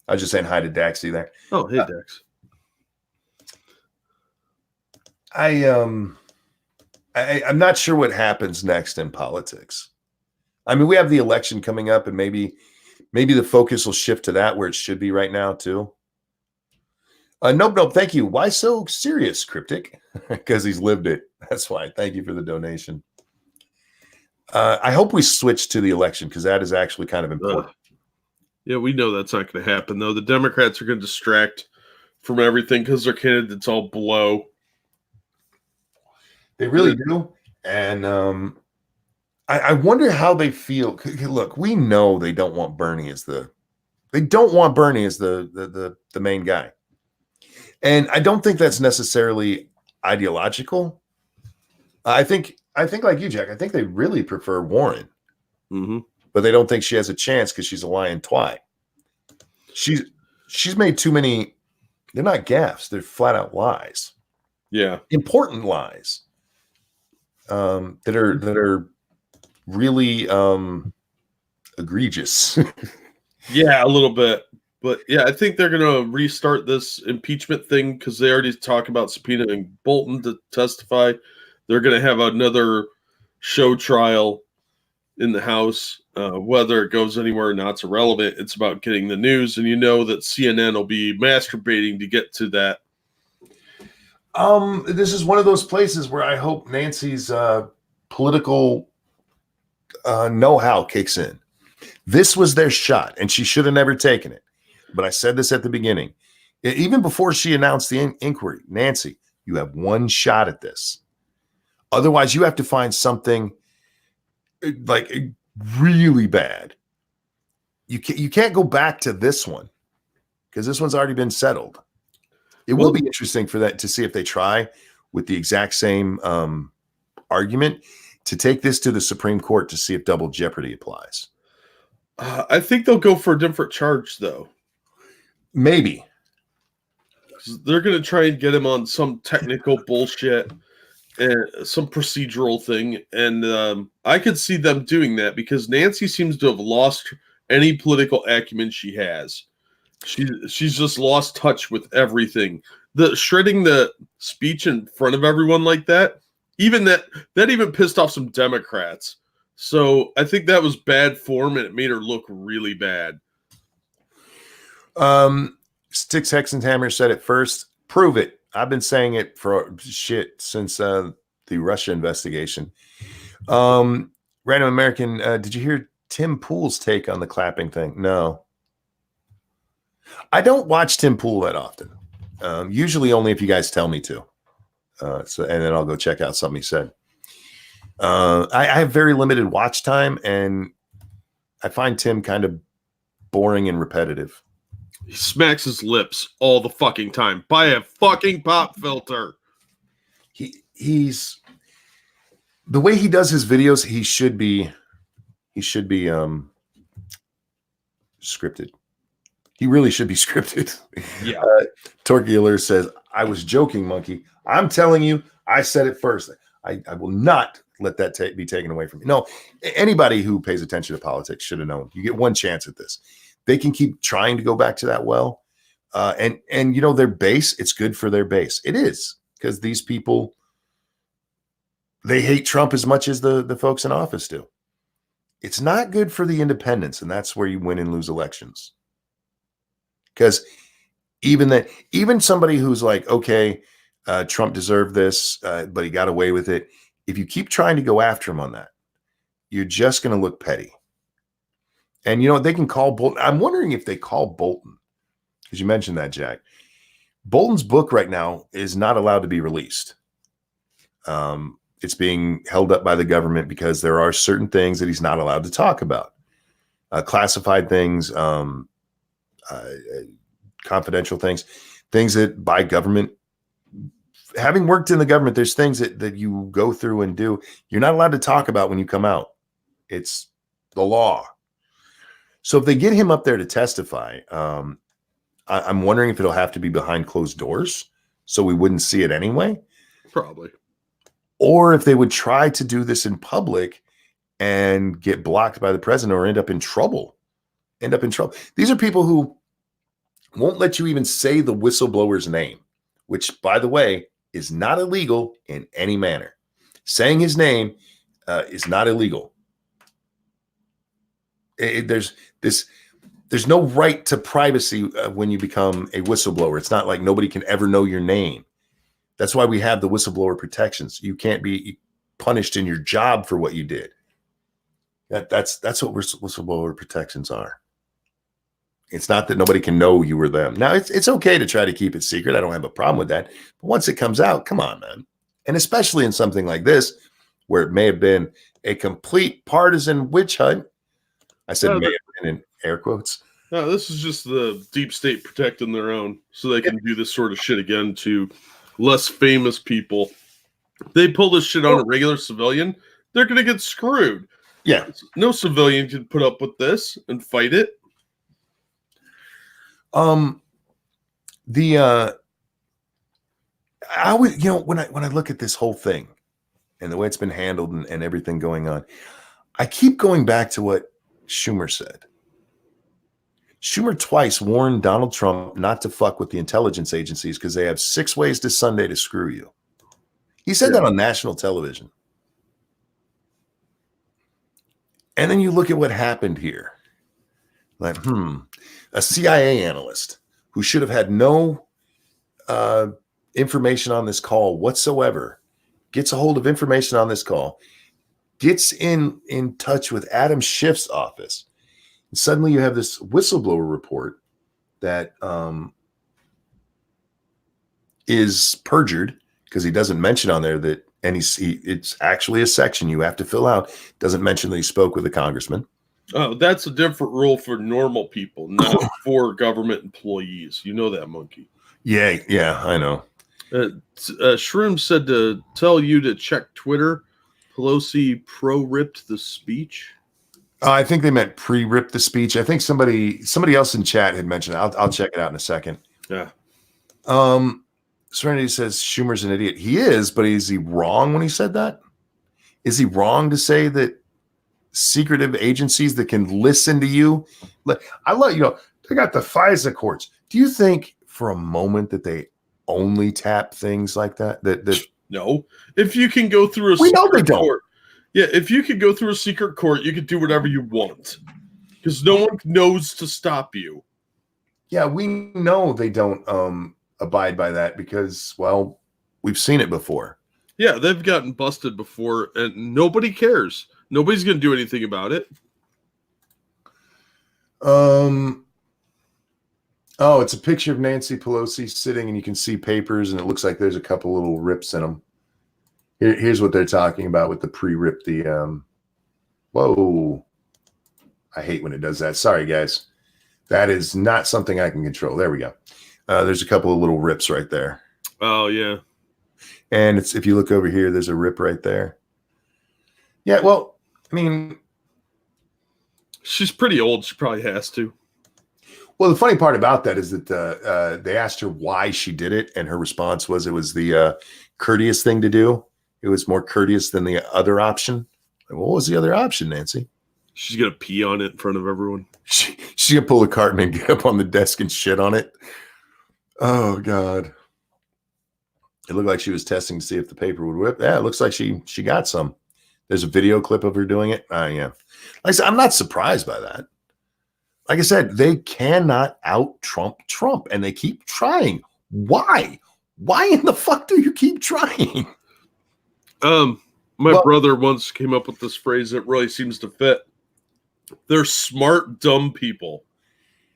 I was just saying hi to Daxy there. Oh, hey, Dax. I I'm not sure what happens next in politics. I mean, we have the election coming up, and maybe the focus will shift to that where it should be right now too. Nope. Thank you. Why so serious, Cryptic? Because he's lived it. That's why. Thank you for the donation. I hope we switch to the election because that is actually kind of important. Yeah, we know that's not going to happen, though. The Democrats are going to distract from everything because their candidates all blow. They really do. And I wonder how they feel. Look, we know they don't want Bernie as the main guy. And I don't think that's necessarily ideological. I think like you, Jack, I think they really prefer Warren. Mm-hmm. But they don't think she has a chance because she's a lying twat. She's made too many, they're not gaffes, they're flat out lies. Yeah. Important lies. That are really egregious. Yeah, a little bit. But yeah, I think they're going to restart this impeachment thing because they already talked about subpoenaing Bolton to testify. They're going to have another show trial in the House. Whether it goes anywhere or not's irrelevant. It's about getting the news, and you know that CNN will be masturbating to get to that. This is one of those places where I hope Nancy's political know-how kicks in. This was their shot, and she should have never taken it. But I said this at the beginning. Even before she announced the inquiry, Nancy, you have one shot at this. Otherwise, you have to find something like really bad. You can't go back to this one because this one's already been settled. It will be interesting for that to see if they try with the exact same argument to take this to the Supreme Court to see if double jeopardy applies. I think they'll go for a different charge, though. Maybe. They're going to try and get him on some technical bullshit and some procedural thing. And I could see them doing that because Nancy seems to have lost any political acumen she has. She's just lost touch with everything. The shredding the speech in front of everyone like that, even that even pissed off some Democrats. So I think that was bad form and it made her look really bad. Sticks, Hex, and Hammer said it first. Prove it. I've been saying it for shit since the Russia investigation. Random American, did you hear Tim Pool's take on the clapping thing? No. I don't watch Tim Pool that often. Usually only if you guys tell me to. And then I'll go check out something he said. I have very limited watch time, and I find Tim kind of boring and repetitive. He smacks his lips all the fucking time. Buy a fucking pop filter. He's the way he does his videos. He should be scripted. He really should be scripted. Yeah. Torquay Alert says, I was joking, Monkey. I'm telling you, I said it first. I will not let that be taken away from me. No, anybody who pays attention to politics should have known. You get one chance at this. They can keep trying to go back to that well. And you know, their base, it's good for their base. It is, because these people, they hate Trump as much as the folks in office do. It's not good for the independents, and that's where you win and lose elections. Because even somebody who's like, okay, Trump deserved this, but he got away with it. If you keep trying to go after him on that, you're just going to look petty. And, you know, they can call Bolton. I'm wondering if they call Bolton, because you mentioned that, Jack. Bolton's book right now is not allowed to be released. It's being held up by the government because there are certain things that he's not allowed to talk about. Classified things, confidential things that by government, having worked in the government, there's things that you go through and do, you're not allowed to talk about when you come out. It's the law. So if they get him up there to testify, I'm wondering if it'll have to be behind closed doors so we wouldn't see it anyway. Probably. Or if they would try to do this in public and get blocked by the president or end up in trouble. These are people who won't let you even say the whistleblower's name, which, by the way, is not illegal in any manner. saying his name is not illegal. There's no right to privacy when you become a whistleblower. It's not like nobody can ever know your name. That's why we have the whistleblower protections. You can't be punished in your job for what you did. That's what whistleblower protections are. It's not that nobody can know you were them. Now, it's okay to try to keep it secret. I don't have a problem with that. But once it comes out, come on, man. And especially in something like this, where it may have been a complete partisan witch hunt. I said may have been in air quotes. No, this is just the deep state protecting their own so they can do this sort of shit again to less famous people. They pull this shit on a regular civilian, they're going to get screwed. Yeah. No civilian can put up with this and fight it. I would, when I look at this whole thing and the way it's been handled and everything going on, I keep going back to what Schumer said. Schumer twice warned Donald Trump not to fuck with the intelligence agencies because they have 6 ways to Sunday to screw you. He said that on national television. And then you look at what happened here. Like, a CIA analyst who should have had no information on this call whatsoever gets a hold of information on this call, gets in touch with Adam Schiff's office. And suddenly you have this whistleblower report that is perjured because he doesn't mention on there that it's actually a section you have to fill out. Doesn't mention that he spoke with a congressman. Oh, that's a different rule for normal people, not for government employees. You know that, monkey. Yeah, I know. Shroom said to tell you to check Twitter. Pelosi pro-ripped the speech. I think they meant pre-ripped the speech. I think somebody else in chat had mentioned it. I'll check it out in a second. Yeah. Serenity says Schumer's an idiot. He is, but is he wrong when he said that? Is he wrong to say that secretive agencies that can listen to you? I let you know, they got the FISA courts. Do you think for a moment that they only tap things like that? No. If you can go through we know they don't. Court, yeah, if you could go through a secret court, you could do whatever you want because no one knows to stop you. Yeah, we know they don't abide by that because, well, we've seen it before. Yeah, they've gotten busted before, and nobody cares. Nobody's going to do anything about it. Oh, it's a picture of Nancy Pelosi sitting, and you can see papers, and it looks like there's a couple little rips in them. Here's what they're talking about with the pre-rip. Whoa. I hate when it does that. Sorry, guys. That is not something I can control. There we go. There's a couple of little rips right there. Oh, yeah. And if you look over here, there's a rip right there. Yeah, well, I mean, she's pretty old. She probably has to. Well, the funny part about that is that they asked her why she did it, and her response was it was the courteous thing to do. It was more courteous than the other option. Like, what was the other option, Nancy? She's going to pee on it in front of everyone. She's going to pull a carton and get up on the desk and shit on it. Oh, God. It looked like she was testing to see if the paper would whip. Yeah, it looks like she got some. There's a video clip of her doing it. Yeah. Like I said, I'm not surprised by that. Like I said, they cannot out Trump, and they keep trying. Why? Why in the fuck do you keep trying? My brother once came up with this phrase that really seems to fit. They're smart, dumb people.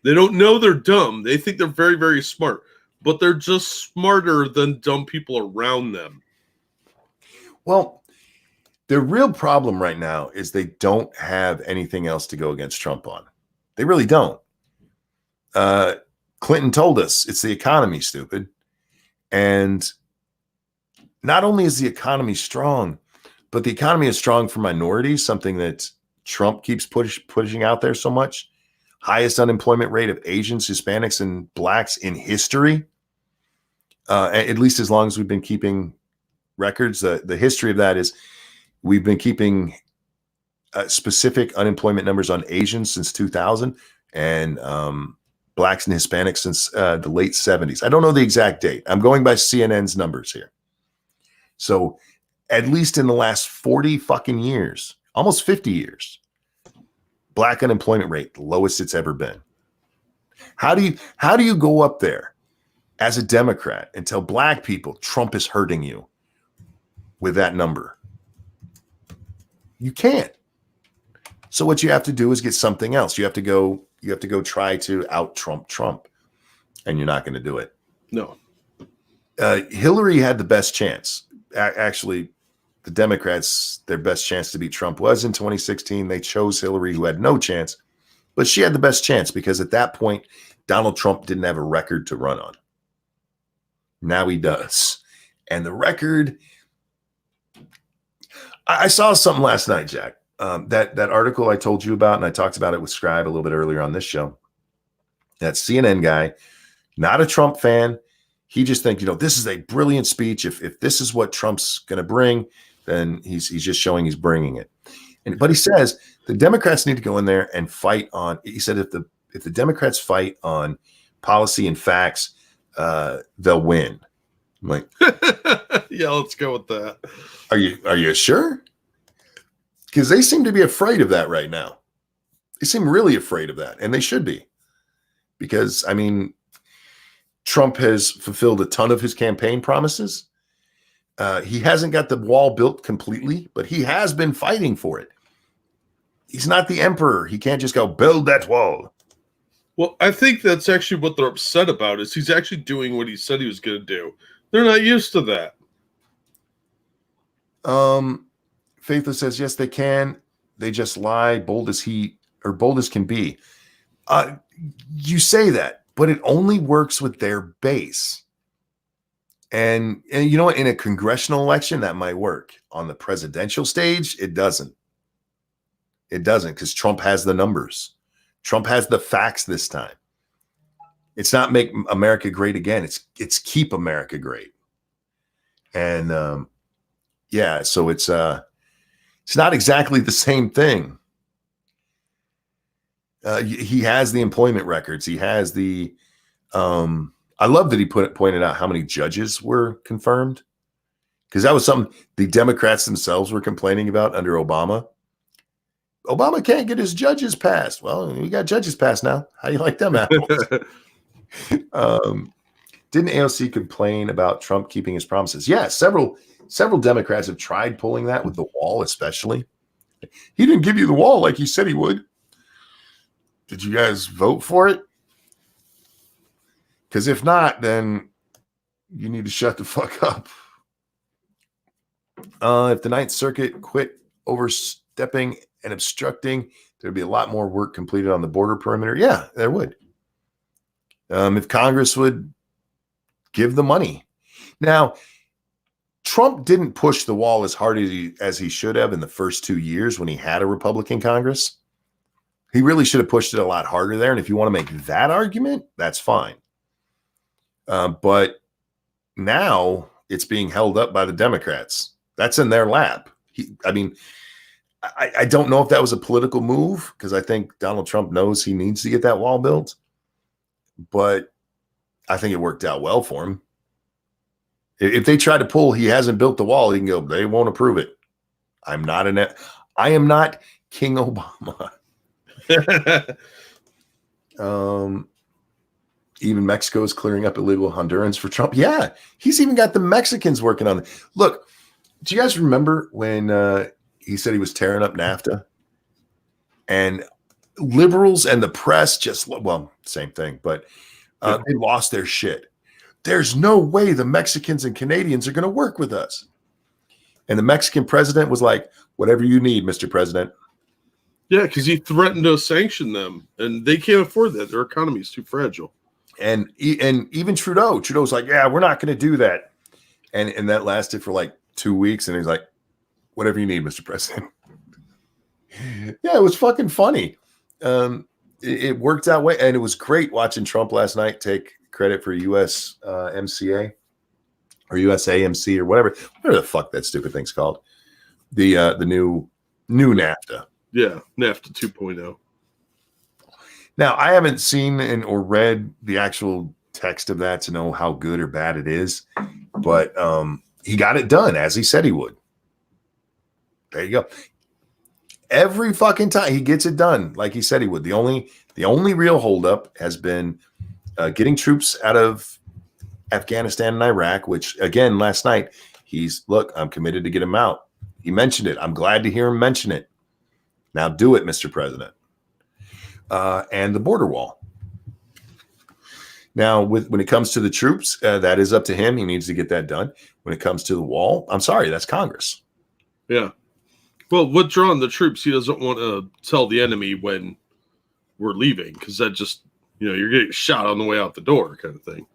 They don't know they're dumb. They think they're very, very smart, but they're just smarter than dumb people around them. Well, the real problem right now is they don't have anything else to go against Trump on. They really don't. Clinton told us it's the economy, stupid. And not only is the economy strong, but the economy is strong for minorities, something that Trump keeps pushing out there so much. Highest unemployment rate of Asians, Hispanics, and Blacks in history, at least as long as we've been keeping records. The history of that is we've been keeping specific unemployment numbers on Asians since 2000 and Blacks and Hispanics since the late 70s. I don't know the exact date. I'm going by CNN's numbers here. So at least in the last 40 fucking years, almost 50 years, black unemployment rate, the lowest it's ever been. How do you go up there as a Democrat and tell black people Trump is hurting you with that number? You can't. So what you have to do is get something else. You have to go try to out Trump, and you're not going to do it. No. Hillary had the best chance. Actually, the Democrats, their best chance to beat Trump was in 2016. They chose Hillary, who had no chance, but she had the best chance because at that point, Donald Trump didn't have a record to run on. Now he does. And the record, I saw something last night, Jack. That article I told you about, and I talked about it with Scribe a little bit earlier on this show. That CNN guy, not a Trump fan. He just thinks, this is a brilliant speech. If this is what Trump's going to bring, then he's just showing he's bringing it. But he says the Democrats need to go in there and fight on. He said if the Democrats fight on policy and facts, they'll win. I'm like, yeah, let's go with that. Are you sure? Because they seem to be afraid of that right now. They seem really afraid of that, and they should be. Because, Trump has fulfilled a ton of his campaign promises. He hasn't got the wall built completely, but he has been fighting for it. He's not the emperor. He can't just go build that wall. Well, I think that's actually what they're upset about is he's actually doing what he said he was going to do. They're not used to that. Faithless says, yes, they can. They just lie, bold as can be. You say that, but it only works with their base. And you know what? In a congressional election, that might work. On the presidential stage, it doesn't. It doesn't because Trump has the numbers. Trump has the facts this time. It's not make America great again. It's keep America great. And so it's not exactly the same thing. He has the employment records. He has the. I love that he pointed out how many judges were confirmed, because that was something the Democrats themselves were complaining about under Obama. Obama can't get his judges passed. Well, we got judges passed now. How do you like them apples? Didn't AOC complain about Trump keeping his promises? Yeah, several Democrats have tried pulling that with the wall, especially. He didn't give you the wall like he said he would. Did you guys vote for it? Because if not, then you need to shut the fuck up. If the Ninth Circuit quit overstepping and obstructing, there'd be a lot more work completed on the border perimeter. Yeah, there would. If Congress would give the money. Now, Trump didn't push the wall as hard as he should have in the first 2 years when he had a Republican Congress. He really should have pushed it a lot harder there. And if you want to make that argument, that's fine. But now it's being held up by the Democrats. That's in their lap. I don't know if that was a political move, because I think Donald Trump knows he needs to get that wall built. But I think it worked out well for him. If they try to pull, he hasn't built the wall, he can go, they won't approve it. I am not King Obama. Even Mexico is clearing up illegal Hondurans for Trump. Yeah, he's even got the Mexicans working on it. Look, do you guys remember when he said he was tearing up NAFTA? And liberals and the press same thing, but they lost their shit. There's no way the Mexicans and Canadians are going to work with us. And the Mexican president was like, whatever you need, Mr. President. Yeah, because he threatened to sanction them, and they can't afford that. Their economy is too fragile. And even Trudeau's like, yeah, we're not going to do that. And that lasted for like 2 weeks. And he's like, whatever you need, Mr. President. Yeah, it was fucking funny. It worked out way. And it was great watching Trump last night take credit for US MCA or USAMC or whatever the fuck that stupid thing's called. The new NAFTA. Yeah, NAFTA 2.0. Now, I haven't seen or read the actual text of that to know how good or bad it is, but he got it done as he said he would. There you go. Every fucking time he gets it done, like he said he would. The only real holdup has been getting troops out of Afghanistan and Iraq, which again, last night, I'm committed to get him out. He mentioned it. I'm glad to hear him mention it. Now do it, Mr. President. And the border wall. Now, when it comes to the troops, that is up to him. He needs to get that done. When it comes to the wall, I'm sorry, that's Congress. Yeah. Well, withdrawing the troops, he doesn't want to tell the enemy when we're leaving, because that just, you're getting shot on the way out the door kind of thing.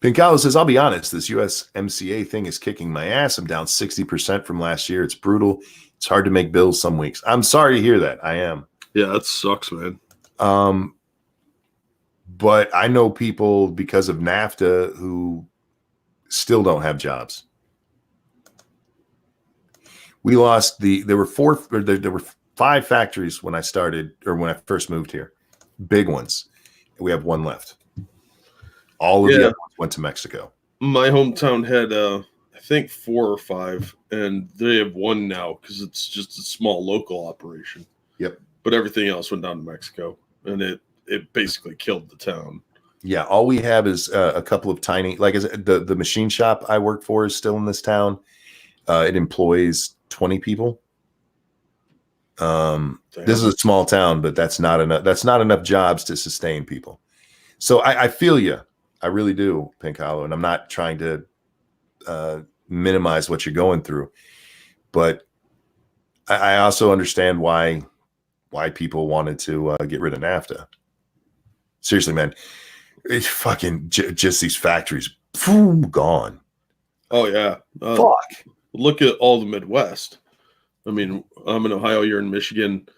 Pincalo says, I'll be honest, this USMCA thing is kicking my ass. I'm down 60% from last year. It's brutal. It's hard to make bills some weeks. I'm sorry to hear that. I am. Yeah, that sucks, man. But I know people because of NAFTA who still don't have jobs. We lost there were 5 factories when I started, or when I first moved here, big ones. We have one left. All of the other ones went to Mexico. My hometown had, I think 4 or 5, and they have one now because it's just a small local operation. Yep. But everything else went down to Mexico, and it basically killed the town. Yeah, all we have is a couple of tiny, like the machine shop I work for is still in this town. It employs 20 people. This is a small town, but that's not enough. That's not enough jobs to sustain people. So I feel you. I really do, Pink Hollow, and I'm not trying to minimize what you're going through, but I also understand why people wanted to get rid of NAFTA. Seriously, man, it's fucking just these factories gone. Oh yeah, Fuck. Look at all the Midwest. I mean, I'm in Ohio, you're in Michigan.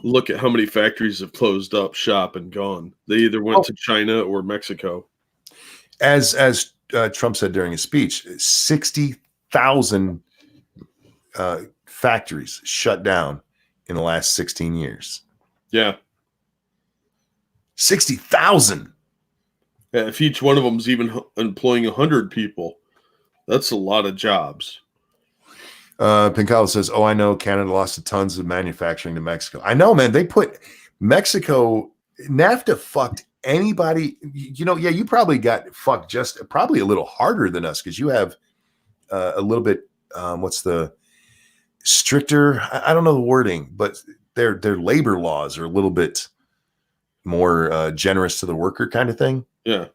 Look at how many factories have closed up shop and gone. They either went to China or Mexico. As Trump said during his speech, 60,000 factories shut down in the last 16 years. Yeah. 60,000. Yeah, if each one of them is even employing 100 people, that's a lot of jobs. Pincalo says, "Oh, I know Canada lost tons of manufacturing to Mexico." I know, man. They put Mexico, NAFTA fucked anybody. Yeah, you probably got fucked just probably a little harder than us because you have a little bit. What's the stricter? I don't know the wording, but their labor laws are a little bit more generous to the worker kind of thing. Yeah.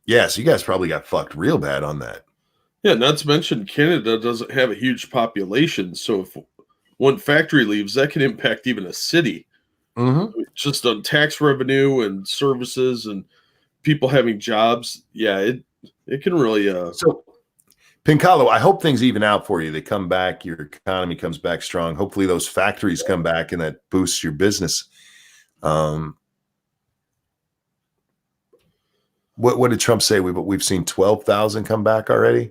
Yeah. So you guys probably got fucked real bad on that. Yeah, not to mention Canada doesn't have a huge population, so if one factory leaves, that can impact even a city. Mm-hmm. Just on tax revenue and services and people having jobs. Yeah, it can really. So, Pincalo, I hope things even out for you. They come back, your economy comes back strong. Hopefully, those factories come back, and that boosts your business. What did Trump say? We've seen 12,000 come back already.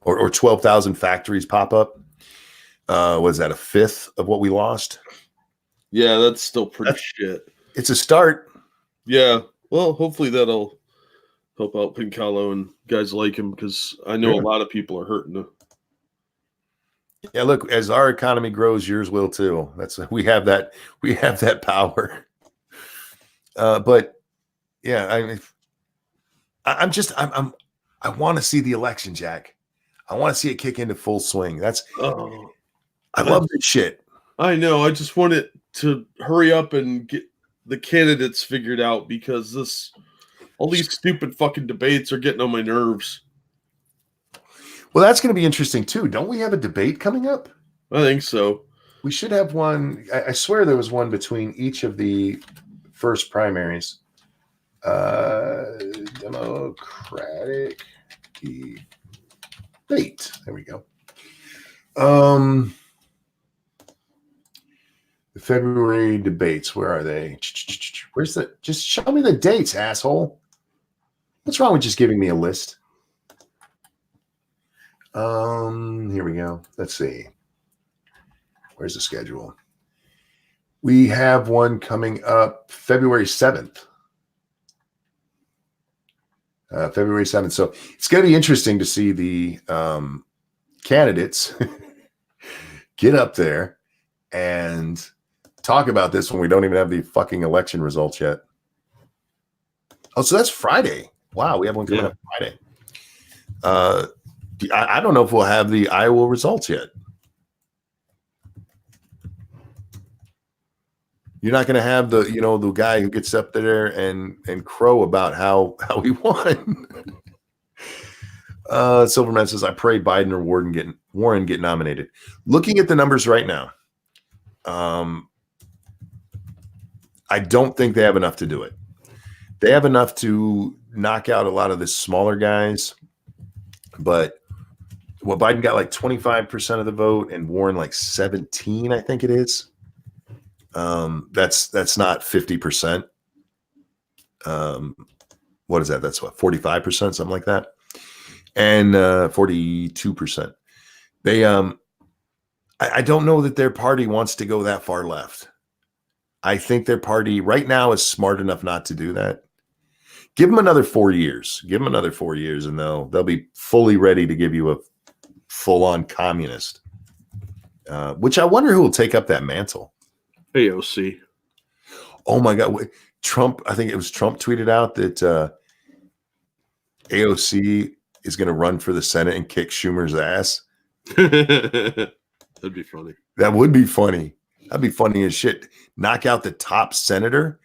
Or 12,000 factories pop up. Was that a fifth of what we lost? Yeah, that's still pretty shit. It's a start. Yeah. Well, hopefully that'll help out Pincalo and guys like him because I know a lot of people are hurting. Yeah, look, as our economy grows, yours will too. We have that power. But yeah, I want to see the election, Jack. I want to see it kick into full swing. I love this shit. I know. I just want it to hurry up and get the candidates figured out because all these stupid fucking debates are getting on my nerves. Well, that's going to be interesting too. Don't we have a debate coming up? I think so. We should have one. I swear there was one between each of the first primaries. Democratic debate. There we go. The February debates. Where are they? Where's the? Just show me the dates, asshole. What's wrong with just giving me a list? Here we go. Let's see. Where's the schedule? We have one coming up February 7th. February 7th. So it's going to be interesting to see the candidates get up there and talk about this when we don't even have the fucking election results yet. Oh, so that's Friday. Wow, we have one coming up Friday. I don't know if we'll have the Iowa results yet. You're not going to have the guy who gets up there and crow about how he won. Silverman says, I pray Biden or Warren get nominated. Looking at the numbers right now, I don't think they have enough to do it. They have enough to knock out a lot of the smaller guys, but Biden got like 25% of the vote and Warren like 17, I think it is. That's not 50%. What is that? That's what, 45%, something like that. And 42%. They I don't know that their party wants to go that far left. I think their party right now is smart enough not to do that. Give them another 4 years. Give them another 4 years, and they'll be fully ready to give you a full-on communist. Which I wonder who will take up that mantle. AOC. Oh my God, Trump! I think it was Trump tweeted out that AOC is going to run for the Senate and kick Schumer's ass. That'd be funny. That would be funny. That'd be funny as shit. Knock out the top senator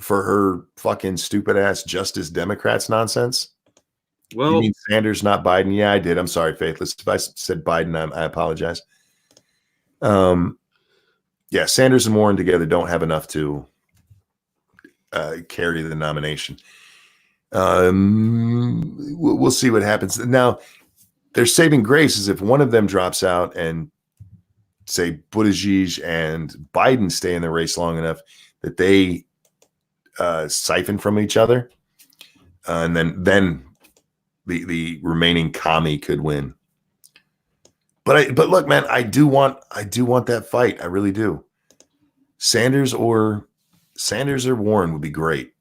for her fucking stupid ass Justice Democrats nonsense. Well, you mean Sanders, not Biden? Yeah, I did. I'm sorry, Faithless. If I said Biden, I apologize. Yeah, Sanders and Warren together don't have enough to carry the nomination. We'll see what happens. Now, their saving grace is if one of them drops out and say Buttigieg and Biden stay in the race long enough that they siphon from each other, and then the remaining commie could win. But look, man, I do want that fight. I really do. Sanders or Warren would be great.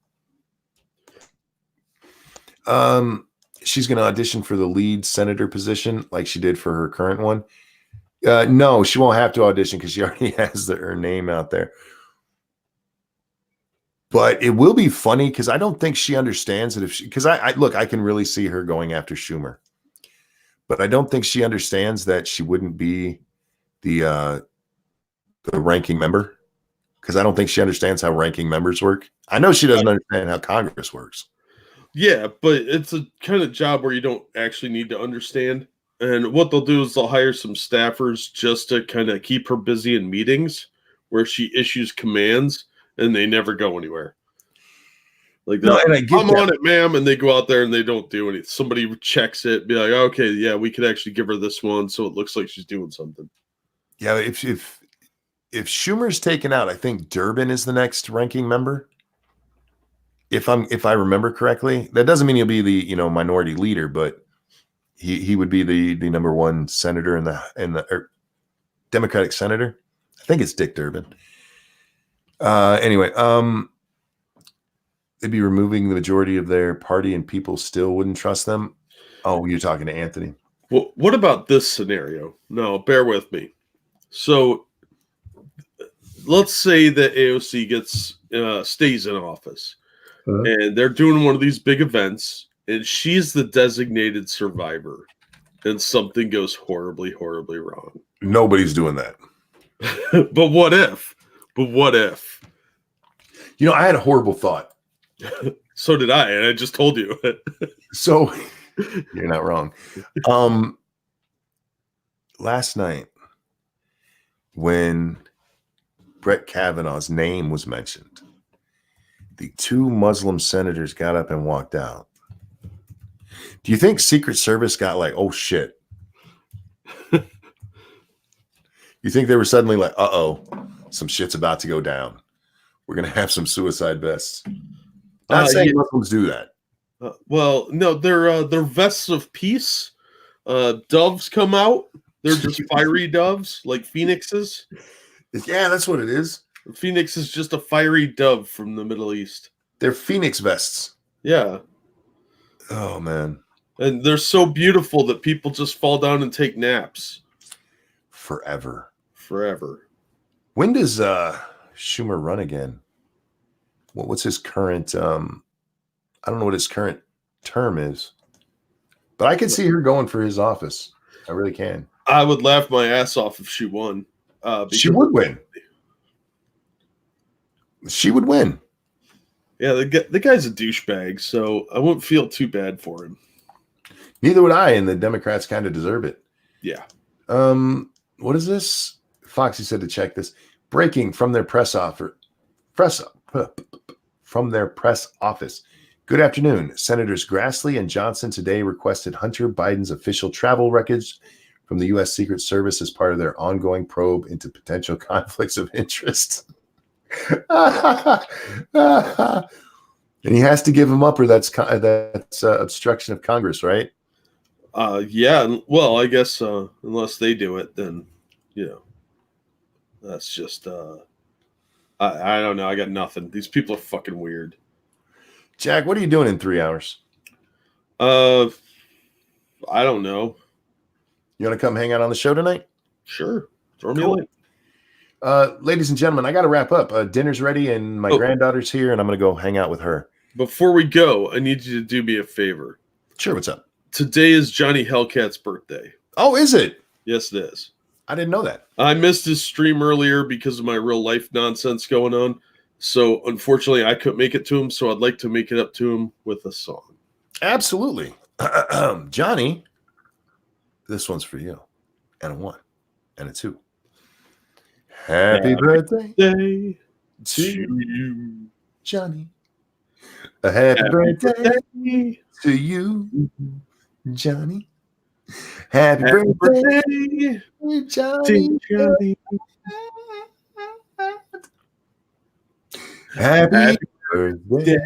She's going to audition for the lead senator position like she did for her current one. No, she won't have to audition because she already has her name out there. But it will be funny because I don't think she understands that because I can really see her going after Schumer. But I don't think she understands that she wouldn't be the ranking member, because I don't think she understands how ranking members work. I know she doesn't understand how Congress works. Yeah, but it's a kind of job where you don't actually need to understand. And what they'll do is they'll hire some staffers just to kind of keep her busy in meetings where she issues commands and they never go anywhere. Like, no, and I'm on it, ma'am, and they go out there and they don't do anything. Somebody checks it, be like, okay, yeah, we could actually give her this one so it looks like she's doing something. Yeah, if Schumer's taken out, I think Durbin is the next ranking member. If I remember correctly, that doesn't mean he'll be the minority leader, but he would be the number one senator in the Democratic senator. I think it's Dick Durbin. Anyway, they'd be removing the majority of their party and people still wouldn't trust them. Oh, you're talking to Anthony. Well, what about this scenario? No, bear with me. So let's say that AOC stays in office, and they're doing one of these big events, and she's the designated survivor, and something goes horribly, horribly wrong. Nobody's doing that. But what if? I had a horrible thought. So did I, and I just told you. So you're not wrong. Last night, when Brett Kavanaugh's name was mentioned, the two Muslim senators got up and walked out. Do you think Secret Service got like, oh shit? You think they were suddenly like, uh-oh, some shit's about to go down. We're going to have some suicide vests. Not saying Muslims do that. Well, no, they're vests of peace. Doves come out. They're just fiery doves, like phoenixes. Yeah, that's what it is. A phoenix is just a fiery dove from the Middle East. They're phoenix vests. Yeah. Oh, man. And they're so beautiful that people just fall down and take naps. forever. Forever. When does Schumer run again? What's his current? I don't know what his current term is, but I could see her going for his office. I really can. I would laugh my ass off if she won. She would win. She would win. Yeah, the guy's a douchebag, so I won't feel too bad for him. Neither would I, and the Democrats kind of deserve it. Yeah. What is this? Foxy said to check this. Breaking from their press office. Good afternoon. Senators Grassley and Johnson today requested Hunter Biden's official travel records from the U.S. Secret Service as part of their ongoing probe into potential conflicts of interest. And he has to give them up, or that's obstruction of Congress, right? Yeah. Well, I guess unless they do it, then that's just I don't know. I got nothing. These people are fucking weird. Jack, what are you doing in 3 hours? I don't know. You want to come hang out on the show tonight? Sure. Throw me Cool. a link. Ladies and gentlemen, I got to wrap up. Dinner's ready, and my granddaughter's here, and I'm going to go hang out with her. Before we go, I need you to do me a favor. Sure, what's up? Today is Johnny Hellcat's birthday. Oh, is it? Yes, it is. I didn't know that. I missed his stream earlier because of my real life nonsense going on. So, unfortunately, I couldn't make it to him, so I'd like to make it up to him with a song. Absolutely. Johnny, this one's for you. And a 1 and a 2. Happy birthday Day to you, Johnny. A happy birthday Day to you, Johnny. Happy Happy birthday, birthday Johnny. to Johnny. Happy birthday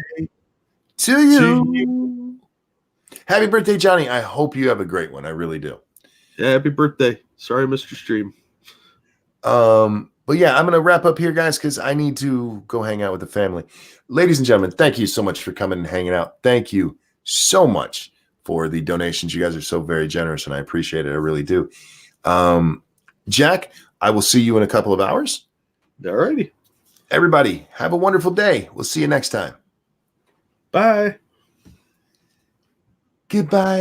to you. Happy birthday, Johnny. I hope you have a great one. I really do. Happy birthday. Sorry, Mr. Stream. But yeah, I'm going to wrap up here, guys, because I need to go hang out with the family. Ladies and gentlemen, thank you so much for coming and hanging out. Thank you so much for the donations. You guys are so very generous, and I appreciate it. I really do. Jack, I will see you in a couple of hours. All righty. Everybody, have a wonderful day. We'll see you next time. Bye. Goodbye.